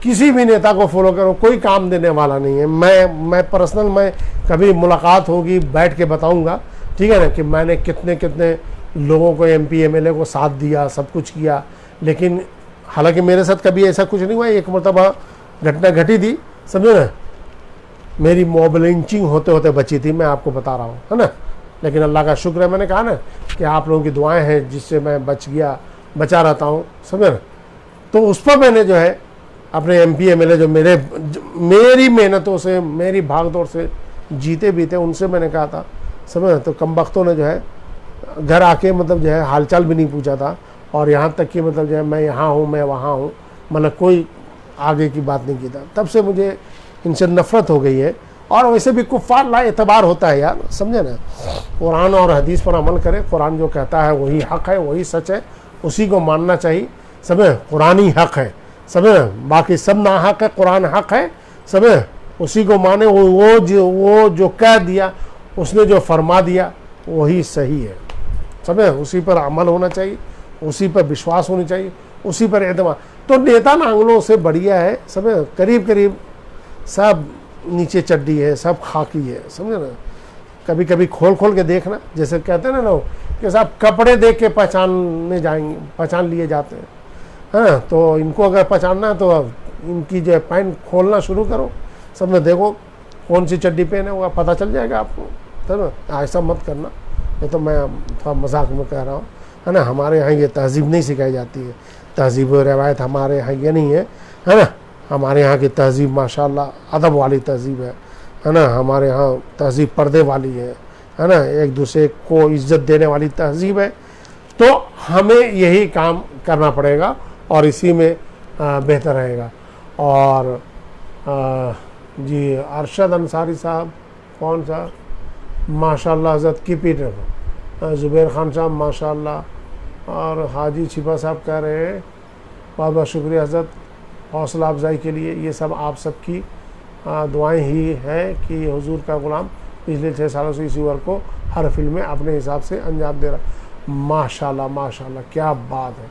किसी भी नेता को फॉलो करो, कोई काम देने वाला नहीं है। मैं पर्सनल, मैं कभी मुलाकात होगी बैठ के बताऊंगा, ठीक है ना, कि मैंने कितने कितने लोगों को MP MLA को साथ दिया, सब कुछ किया। लेकिन हालांकि मेरे साथ कभी ऐसा कुछ नहीं हुआ। एक मरतबा घटना घटी थी, समझो ना, मेरी मॉब लिंचिंग होते होते बची थी, मैं आपको बता रहा हूँ, है ना। लेकिन अल्लाह का शुक्र है, मैंने कहा ना कि आप लोगों की दुआएं हैं जिससे मैं बचा रहता हूँ, समझे ना। तो उस पर मैंने जो है अपने MP MLA जो मेरी मेहनतों से, मेरी भागदौड़ से जीते बीते, उनसे मैंने कहा था, समझ ना। तो कमबख्तों ने जो है घर आके मतलब जो है हालचाल भी नहीं पूछा था, और यहाँ तक कि मतलब जो है मैं यहाँ हूँ, मैं वहाँ हूँ, मतलब कोई आगे की बात नहीं की था। तब से मुझे इनसे नफ़रत हो गई है। और वैसे भी कुफ़ार ला एतबार होता है यार, समझे ना। कुरान और हदीस पर अमल करें, कुरान जो कहता है वही हक़ है, वही सच है, उसी को मानना चाहिए, समझे। कुरान ही हक़ है, समझे, बाकी सब ना हक़ है, कुरान हक़ है, समझे। उसी को माने, वो जो कह दिया, उसने जो फरमा दिया वही सही है, समझे। उसी पर अमल होना चाहिए, उसी पर विश्वास होनी चाहिए, उसी पर एतमाद। तो नेता नांगलों से बढ़िया है, समझे। करीब करीब सब नीचे चड्डी है, सब खाकी है, समझे ना। कभी कभी खोल खोल के देखना, जैसे कहते हैं ना लोग कि साहब कपड़े देख के पहचान लिए जाते हैं, हाँ। तो इनको अगर पहचानना है तो इनकी जो है पैंट खोलना शुरू करो, सब में देखो कौन सी चड्डी पहने होगा, पता चल जाएगा आपको, समझ। ऐसा मत करना, ये तो मैं थोड़ा मजाक में कह रहा हूँ, है ना। हमारे यहाँ ये तहज़ीब नहीं सिखाई जाती है, तहज़ीब व रवायत हमारे यहाँ ये नहीं है ना। हमारे यहाँ की तहज़ीब माशाल्लाह अदब वाली तहज़ीब है ना। हमारे यहाँ तहज़ीब पर्दे वाली है ना, एक दूसरे को इज़्ज़त देने वाली तहज़ीब है। तो हमें यही काम करना पड़ेगा और इसी में बेहतर रहेगा। और जी अरशद अंसारी साहब, कौन सा, माशाल्लाह हज़रत की पीठ रखो। ज़ुबैर ख़ान साहब माशाल्लाह, और हाजी छिपा साहब कह रहे हैं बहुत बहुत शुक्रिया हज़रत हौसला अफजाई के लिए। ये सब आप सबकी दुआएं ही हैं कि हुजूर का गुलाम पिछले 6 सालों से इसी वर्क को हर फिल्म में अपने हिसाब से अंजाम दे रहा। माशाल्लाह माशाल्लाह, क्या बात है,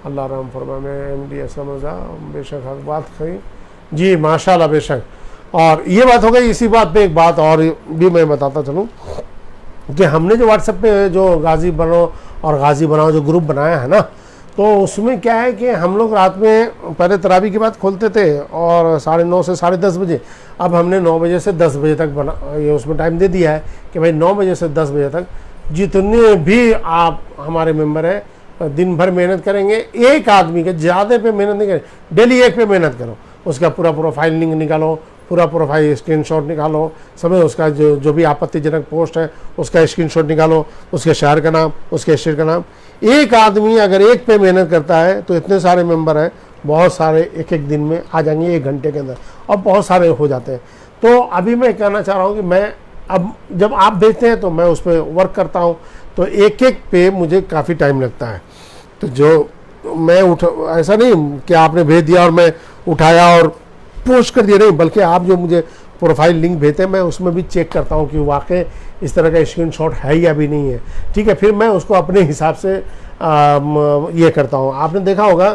अल्लाह रहम फरमाए। मैं MD असलम रज़ा, बेशक हक बात कही जी, माशाल्लाह बेशक। और ये बात हो गई। इसी बात पे एक बात और भी मैं बताता चलूँ कि हमने जो WhatsApp पे जो गाजी बनो और गाजी बनाओ जो ग्रुप बनाया है ना, तो उसमें क्या है कि हम लोग रात में पहले तरावी की बात खोलते थे और 9:30 से 10:30 बजे, अब हमने 9 बजे से 10 बजे तक बना, ये उसमें टाइम दे दिया है कि भाई 9 बजे से 10 बजे तक जितने भी आप हमारे मेंबर हैं दिन भर मेहनत करेंगे। एक आदमी के ज़्यादा पे मेहनत नहीं करें, डेली एक पे मेहनत करो, उसका पूरा प्रोफाइल लिंक निकालो, पूरा प्रोफाइल स्क्रीनशॉट निकालो, समझो। उसका जो भी आपत्तिजनक पोस्ट है उसका स्क्रीनशॉट निकालो, उसके शहर का नाम, उसके स्टेट का नाम। एक आदमी अगर एक पे मेहनत करता है तो इतने सारे मेंबर हैं, बहुत सारे एक एक दिन में आ जाएंगे, 1 घंटे के अंदर, और बहुत सारे हो जाते हैं। तो अभी मैं कहना चाह रहा हूँ कि मैं अब जब आप भेजते हैं तो मैं उस पर वर्क करता हूँ, तो एक एक पे मुझे काफ़ी टाइम लगता है। तो जो मैं ऐसा नहीं कि आपने भेज दिया और मैं उठाया और पोस्ट कर दिया, नहीं, बल्कि आप जो मुझे प्रोफाइल लिंक भेजते हैं मैं उसमें भी चेक करता हूँ कि वाकई इस तरह का स्क्रीनशॉट है या भी नहीं है, ठीक है। फिर मैं उसको अपने हिसाब से ये करता हूँ। आपने देखा होगा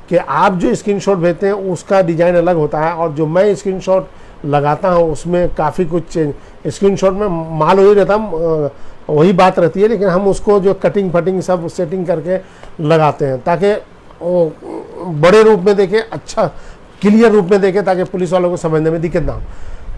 कि आप जो स्क्रीनशॉट भेजते हैं उसका डिज़ाइन अलग होता है, और जो मैं स्क्रीनशॉट लगाता हूँ उसमें काफ़ी कुछ चेंज, स्क्रीनशॉट में माल वही रहता, वही बात रहती है, लेकिन हम उसको जो कटिंग फटिंग सब सेटिंग करके लगाते हैं ताकि वो बड़े रूप में देखें, अच्छा क्लियर रूप में देखें ताकि पुलिस वालों को समझने में दिक्कत ना हो।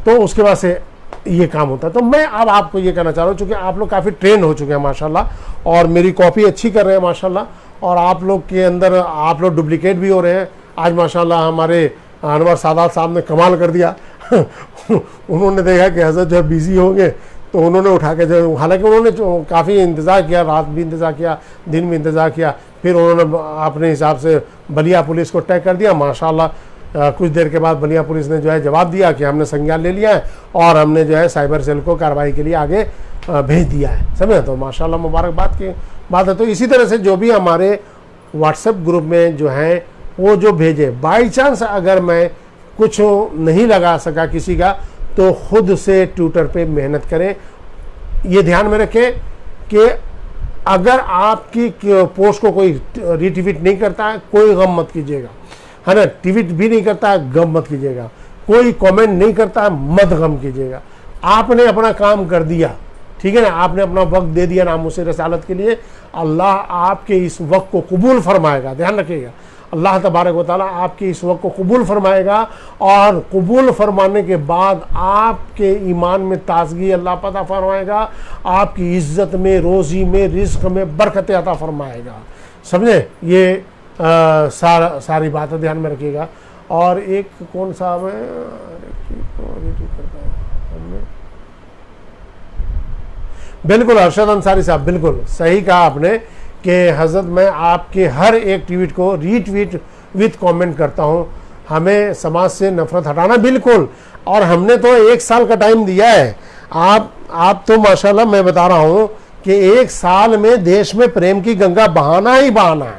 तो उसके बाद से ये काम होता है। तो मैं अब आपको ये कहना चाह रहा हूँ, चूँकि आप लोग काफ़ी ट्रेन हो चुके हैं माशाल्लाह, और मेरी कॉपी अच्छी कर रहे हैं माशाल्लाह, और आप लोग के अंदर आप लोग डुप्लीकेट भी हो रहे हैं। आज माशाल्लाह हमारे अनवर सादात साहब ने कमाल कर दिया उन्होंने देखा कि हज़रत जो है बिज़ी होंगे तो उन्होंने उठा के जो, हालांकि उन्होंने काफ़ी इंतज़ार किया, रात भी इंतज़ार किया, दिन भी इंतज़ार किया, फिर उन्होंने अपने हिसाब से बलिया पुलिस को टैग कर दिया माशाल्लाह। कुछ देर के बाद बलिया पुलिस ने जो है जवाब दिया कि हमने संज्ञान ले लिया है और हमने जो है साइबर सेल को कार्रवाई के लिए आगे भेज दिया है, समझे। तो माशाल्लाह मुबारकबाद की बात है। तो इसी तरह से जो भी हमारे व्हाट्सएप ग्रुप में जो हैं वो जो भेजे, बाई चांस अगर मैं कुछ नहीं लगा सका किसी का, तो खुद से ट्विटर पे मेहनत करें। ये ध्यान में रखें कि अगर आपकी पोस्ट को कोई रीट्वीट नहीं करता है, कोई गम मत कीजिएगा, है ना। ट्वीट भी नहीं करता है, गम मत कीजिएगा। कोई कमेंट नहीं करता है, मत गम कीजिएगा। आपने अपना काम कर दिया, ठीक है ना, आपने अपना वक्त दे दिया नामुसे रसालत के लिए। अल्लाह आपके इस वक्त को कबूल फरमाएगा, ध्यान रखिएगा। अल्लाह तबारक व तआला आपके इस वक्त को कबूल फरमाएगा, और कबूल फरमाने के बाद आपके ईमान में ताजगी अल्लाह पता फरमाएगा, आपकी इज्जत में, रोज़ी में, रिज़्क़ में बरकत अता फरमाएगा, समझे। ये सारी बातें ध्यान में रखिएगा। और एक कौन सा है, बिल्कुल अरशद अंसारी साहब, बिल्कुल सही कहा आपने कि हज़रत मैं आपके हर एक ट्वीट को रीट्वीट विथ कमेंट करता हूं। हमें समाज से नफरत हटाना, बिल्कुल। और हमने तो 1 साल का टाइम दिया है। आप तो माशाल्लाह मैं बता रहा हूं कि 1 साल में देश में प्रेम की गंगा बहाना ही बहाना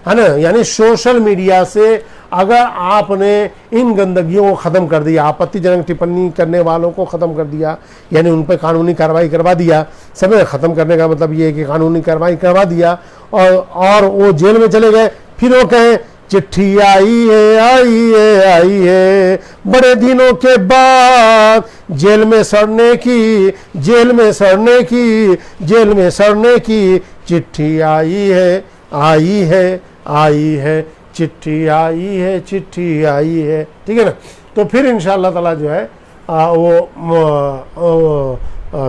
है ना। यानी सोशल मीडिया से अगर आपने इन गंदगियों को ख़त्म कर दिया, आपत्तिजनक टिप्पणी करने वालों को ख़त्म कर दिया, यानी उन पर कानूनी कार्रवाई करवा दिया, समय ख़त्म करने का मतलब ये है कि कानूनी कार्रवाई करवा दिया और वो जेल में चले गए, फिर वो कहें चिट्ठी आई है, आई है, आई है बड़े दिनों के बाद, जेल में सड़ने की, जेल में सड़ने की, जेल में सड़ने की चिट्ठी आई है, आई है, आई है, चिट्ठी आई है, चिट्ठी आई है, ठीक है ना। तो फिर इंशाअल्लाह ताला जो है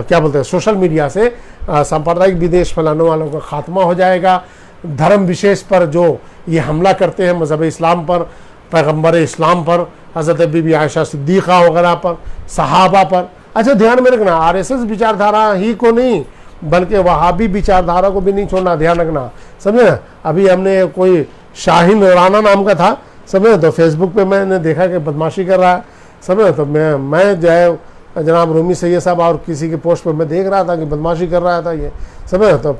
क्या बोलते हैं, सोशल मीडिया से सांप्रदायिक विदेश फैलाने वालों का खात्मा हो जाएगा। धर्म विशेष पर जो ये हमला करते हैं, मज़हब इस्लाम पर, पैगम्बर इस्लाम पर, हज़रत बीबी आयशा सिद्दीक़ा वगैरह पर, सहाबा पर। अच्छा ध्यान में रखना, आरएसएस विचारधारा ही को नहीं बल्कि वहाबी विचारधारा को भी नहीं छोड़ना, ध्यान रखना, समझे ना। अभी हमने कोई शाहीन राणा नाम का था, समझे, तो फेसबुक पे मैंने देखा कि बदमाशी कर रहा है, समझे, तो मैं जो है जनाब रूमी सैयद साहब और किसी के पोस्ट पे मैं देख रहा था कि बदमाशी कर रहा था ये, समझे। तो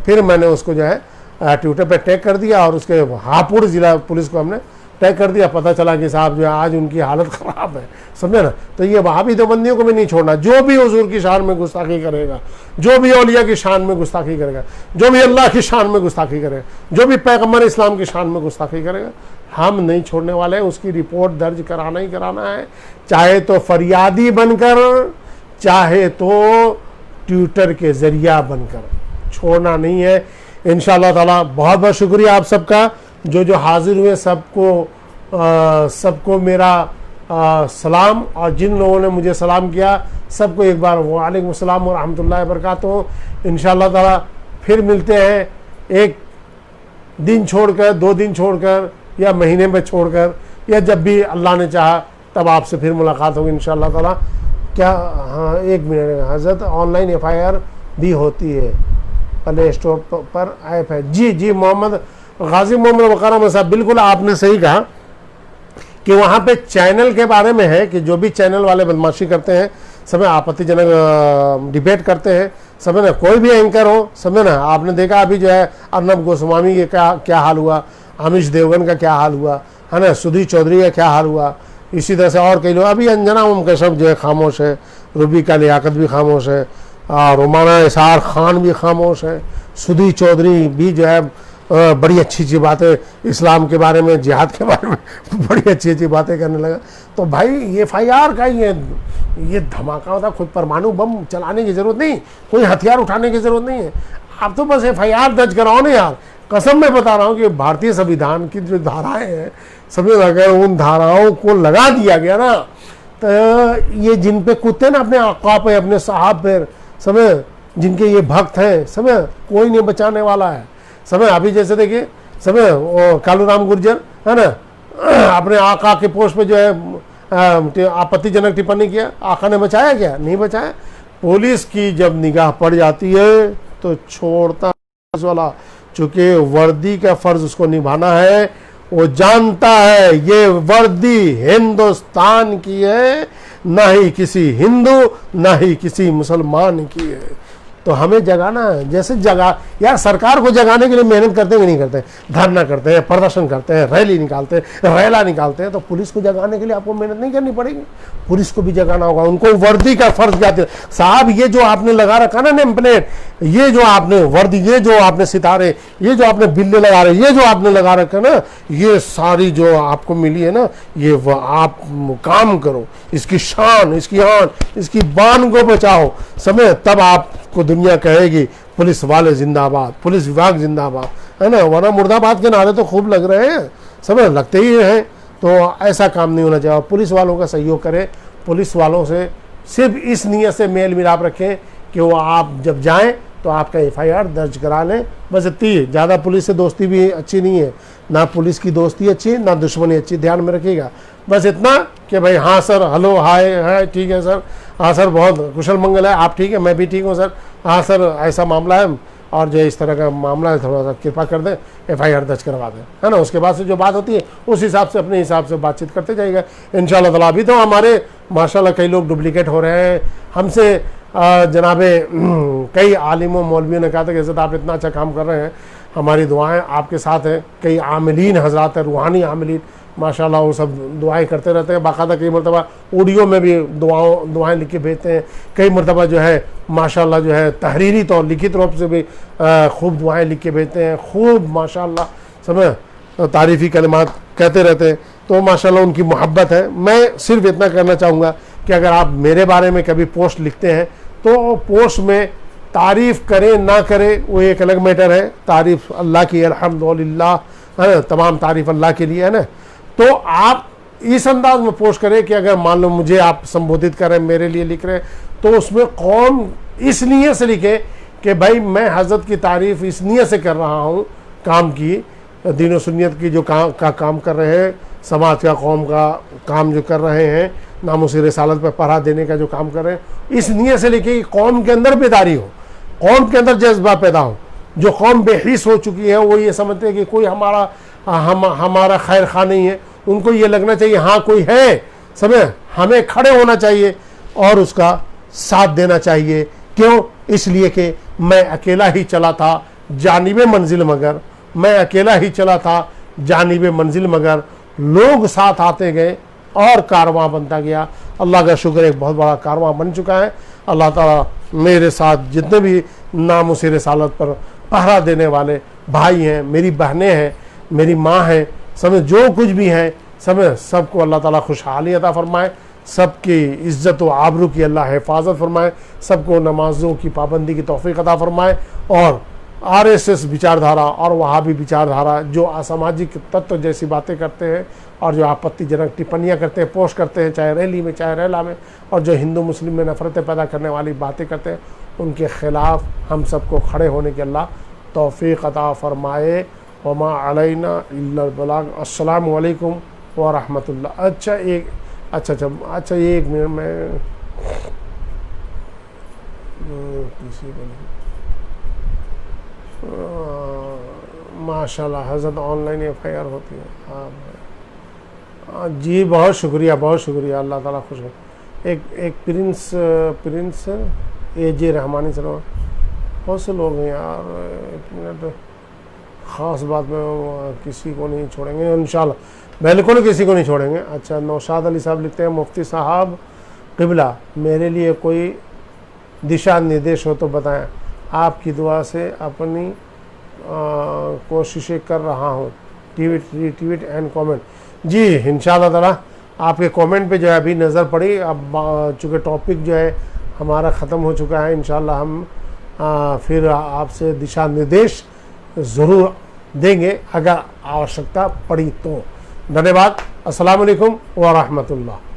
फिर मैंने उसको जो है ट्विटर पे टैग कर दिया और उसके हापुड़ ज़िला पुलिस को हमने टैग कर दिया। पता चला कि साहब जो है आज उनकी हालत ख़राब है, समझे ना। तो ये वहाबी देवबंदियों को भी नहीं छोड़ना। जो भी हुजूर की शान में गुस्ताखी करेगा, जो भी औलिया की शान में गुस्ताखी करेगा, जो भी अल्लाह की शान में गुस्ताखी करेगा, जो भी पैगम्बर इस्लाम की शान में गुस्ताखी करेगा, हम नहीं छोड़ने वाले हैं। उसकी रिपोर्ट दर्ज कराना ही कराना है, चाहे तो फरियादी बनकर, चाहे तो ट्विटर के ज़रिया बनकर, छोड़ना नहीं है इंशाअल्लाह ताला। बहुत बहुत शुक्रिया आप सबका जो हाजिर हुए, सबको मेरा सलाम, और जिन लोगों ने मुझे सलाम किया सबको एक बार वालेकुम अस्सलाम व रहमतुल्लाहि व बरकातुहू। इंशाअल्लाह ताला फिर मिलते हैं, एक दिन छोड़कर, 2 दिन छोड़कर, या महीने में छोड़कर, या जब भी अल्लाह ने चाहा तब आपसे फिर मुलाकात होगी इंशाअल्लाह ताला। क्या, हाँ 1 मिनट, हज़रत ऑनलाइन FIR भी होती है, प्ले स्टोर पर ऐप है। जी मोहम्मद गाजी मोहम्मद वकार साहब, बिल्कुल आपने सही कहा कि वहाँ पे चैनल के बारे में है कि जो भी चैनल वाले बदमाशी करते हैं, समय आपत्तिजनक डिबेट करते हैं, समय ना कोई भी एंकर हो, समय ना आपने देखा अभी जो है अर्नब गोस्वामी के क्या हाल हुआ, आमिश देवगन का क्या हाल हुआ, है ना, सुधीर चौधरी का क्या हाल हुआ, इसी तरह से और कई लोग। अभी अंजना कश्यप जो है खामोश है, रूबी का लियाकत भी खामोश है, रोमाना इसार खान भी खामोश है, सुधीर चौधरी भी जो है बड़ी अच्छी अच्छी बातें इस्लाम के बारे में, जिहाद के बारे में बड़ी अच्छी अच्छी बातें करने लगा। तो भाई ये FIR का ये धमाका होता, खुद परमाणु बम चलाने की ज़रूरत नहीं, कोई हथियार उठाने की ज़रूरत नहीं है। आप तो बस FIR दर्ज कराओ ना यार, कसम मैं बता रहा हूँ कि भारतीय संविधान की जो धाराएं हैं, समझ, अगर उन धाराओं को लगा दिया गया ना, तो ये जिन पे कुत्ते ना अपने आका पे, अपने साहब पे, समझ, जिनके ये भक्त हैं, समझ, कोई नहीं बचाने वाला है। समझ, अभी जैसे देखिए, समझ, वो कालूराम गुर्जर है ना, अपने आका के पोस्ट पे जो है आपत्तिजनक टिप्पणी किया, आका ने बचाया क्या? नहीं बचाया। पुलिस की जब निगाह पड़ जाती है तो छोड़ता वाला, चूंकि वर्दी का फर्ज उसको निभाना है, वो जानता है ये वर्दी हिंदुस्तान की है, ना ही किसी हिंदू ना ही किसी मुसलमान की है। तो हमें जगाना है, जैसे जगा यार, सरकार को जगाने के लिए मेहनत करते हैं कि नहीं करते हैं? धरना करते हैं, प्रदर्शन करते हैं, रैली निकालते हैं, रैला निकालते हैं। तो पुलिस को जगाने के लिए आपको मेहनत नहीं करनी पड़ेगी, पुलिस को भी जगाना होगा। उनको वर्दी का फर्ज क्या साहब, ये जो आपने लगा रखा ना नेम प्लेट, ये जो आपने वर्दी, ये जो आपने सितारे, ये जो आपने बिल्ले लगा रहे, ये जो आपने लगा रखा ना, ये सारी जो आपको मिली है ना, ये आप काम करो, इसकी शान, इसकी आन, इसकी बान को बचाओ, समय तब आपको दुनिया कहेगी पुलिस वाले जिंदाबाद, पुलिस विभाग जिंदाबाद, है ना। वरना मुर्दाबाद के नारे तो खूब लग रहे हैं, समझ, लगते ही हैं। तो ऐसा काम नहीं होना चाहिए। पुलिस वालों का सहयोग करें, पुलिस वालों से सिर्फ इस नियत से मेल मिलाप रखें कि वो आप जब जाएं तो आपका एफआईआर दर्ज करा लें, बस इतनी। ज़्यादा पुलिस से दोस्ती भी अच्छी नहीं है, ना पुलिस की दोस्ती अच्छी, ना दुश्मनी अच्छी, ध्यान में रखिएगा। बस इतना कि भाई हाँ सर, हेलो, हाय, है ठीक है सर, हाँ सर, बहुत कुशल मंगल है, आप ठीक है, मैं भी ठीक हूँ सर, हाँ सर, ऐसा मामला है और जो इस तरह का मामला है, थोड़ा सा कृपा कर दें, एफआईआर दर्ज करवा दें, है ना। उसके बाद से जो बात होती है उस हिसाब से, अपने हिसाब से बातचीत करते जाइएगा इंशाल्लाह ताला। अभी तो हमारे माशाल्लाह कई लोग डुप्लीकेट हो रहे हैं हमसे। जनाबे कई आलिमों मौलवियों ने कहा था कि सर आप इतना अच्छा काम कर रहे हैं, हमारी दुआएं आपके साथ हैं। कई आमिलीन हजरात हैं, रूहानी आमिलीन, माशाल्लाह, वो सब दुआएं करते रहते हैं। बाकायदा कई मरतबा ऑडियो में भी दुआएं लिख के भेजते हैं। कई मरतबा जो है माशाल्लाह जो है तहरीरी तौर, लिखित रूप से भी खूब दुआएं लिख के भेजते हैं, खूब माशाल्लाह समझ तारीफ़ी कलिमात कहते रहते हैं। तो माशाल्लाह उनकी मोहब्बत है। मैं सिर्फ इतना करना चाहूँगा कि अगर आप मेरे बारे में कभी पोस्ट लिखते हैं तो पोस्ट में तारीफ़ करें ना करें वो एक अलग मैटर है। तारीफ़ अल्लाह की, अल्हम्दुलिल्लाह, है ना, तमाम तारीफ़ अल्लाह के लिए, है ना। तो आप इस अंदाज में पोस्ट करें कि अगर मान लो मुझे आप संबोधित कर रहे हैं, मेरे लिए लिख रहे हैं, तो उसमें कौन इस नियत से लिखे कि भाई मैं हज़रत की तारीफ़ इस नियत से कर रहा हूँ, काम की, दीन और सुन्नियत की जो काम कर रहे हैं, समाज का, कौम का काम जो कर रहे हैं, नामूस रिसालत पर पहरा देने का जो काम कर रहे हैं, इस नियत से लिखे कि कौम के अंदर बेदारी हो, कौम के अंदर जज्बा पैदा हो। जो कौम बेहिस हो चुकी है वो ये समझते हैं कि कोई हमारा खैर खा नहीं है, उनको ये लगना चाहिए हाँ कोई है, समझे, हमें खड़े होना चाहिए और उसका साथ देना चाहिए। क्यों? इसलिए कि मैं अकेला ही चला था जानिबे मंजिल मगर, मैं अकेला ही चला था जानिबे मंजिल मगर, लोग साथ आते गए और कारवां बनता गया। अल्लाह का शुक्र, एक बहुत बड़ा कारवां बन चुका है। अल्लाह ताला मेरे साथ जितने भी नामूस रिसालत पर पहरा देने वाले भाई हैं, मेरी बहनें हैं, मेरी माँ है, समझ, जो कुछ भी हैं, समझ, सबको अल्लाह ताला खुशहाली अता फरमाए, सबकी इज़्ज़त व आबरू की अल्लाह हिफाजत फरमाए, सबको नमाजों की पाबंदी की तौफीक अता फरमाए। और आरएसएस विचारधारा और वहाबी विचारधारा जो असामाजिक तत्व जैसी बातें करते हैं और जो आपत्तिजनक टिप्पणियाँ करते हैं, पोस्ट करते हैं, चाहे रैली में चाहे रैला में, और जो हिंदू मुस्लिम में नफ़रतें पैदा करने वाली बातें करते हैं, उनके ख़िलाफ़ हम सबको खड़े होने की अल्लाह तौफीक अता फ़रमाए। वमा अलैना इल्लल बलाग। अस्सलामु अलैकुम व रहमतुल्लाह। अच्छा एक मिनट में किसी को माशाल्लाह हज़रत ऑनलाइन एफआईआर होती है। हाँ जी, बहुत शुक्रिया, बहुत शुक्रिया, अल्लाह ताला खुश हो। एक प्रिंस एजे रहमानी सर, बहुत से लोग हैं यार, एक मिनट, ख़ास बात में किसी को नहीं छोड़ेंगे इंशाल्लाह, बिल्कुल किसी को नहीं छोड़ेंगे। अच्छा, नौशाद अली साहब लिखते हैं, मुफ्ती साहब क़िबला, मेरे लिए कोई दिशा निर्देश हो तो बताएं, आपकी दुआ से अपनी कोशिशें कर रहा हूँ, ट्वीट एंड कमेंट। जी इंशाल्लाह ताला आपके कमेंट पे जो है अभी नज़र पड़ी। अब चूँकि टॉपिक जो है हमारा ख़त्म हो चुका है, इंशाल्लाह हम फिर आपसे दिशा निर्देश ज़रूर देंगे अगर आवश्यकता पड़ी तो। धन्यवाद। अस्सलाम वालेकुम व रहमतुल्लाह।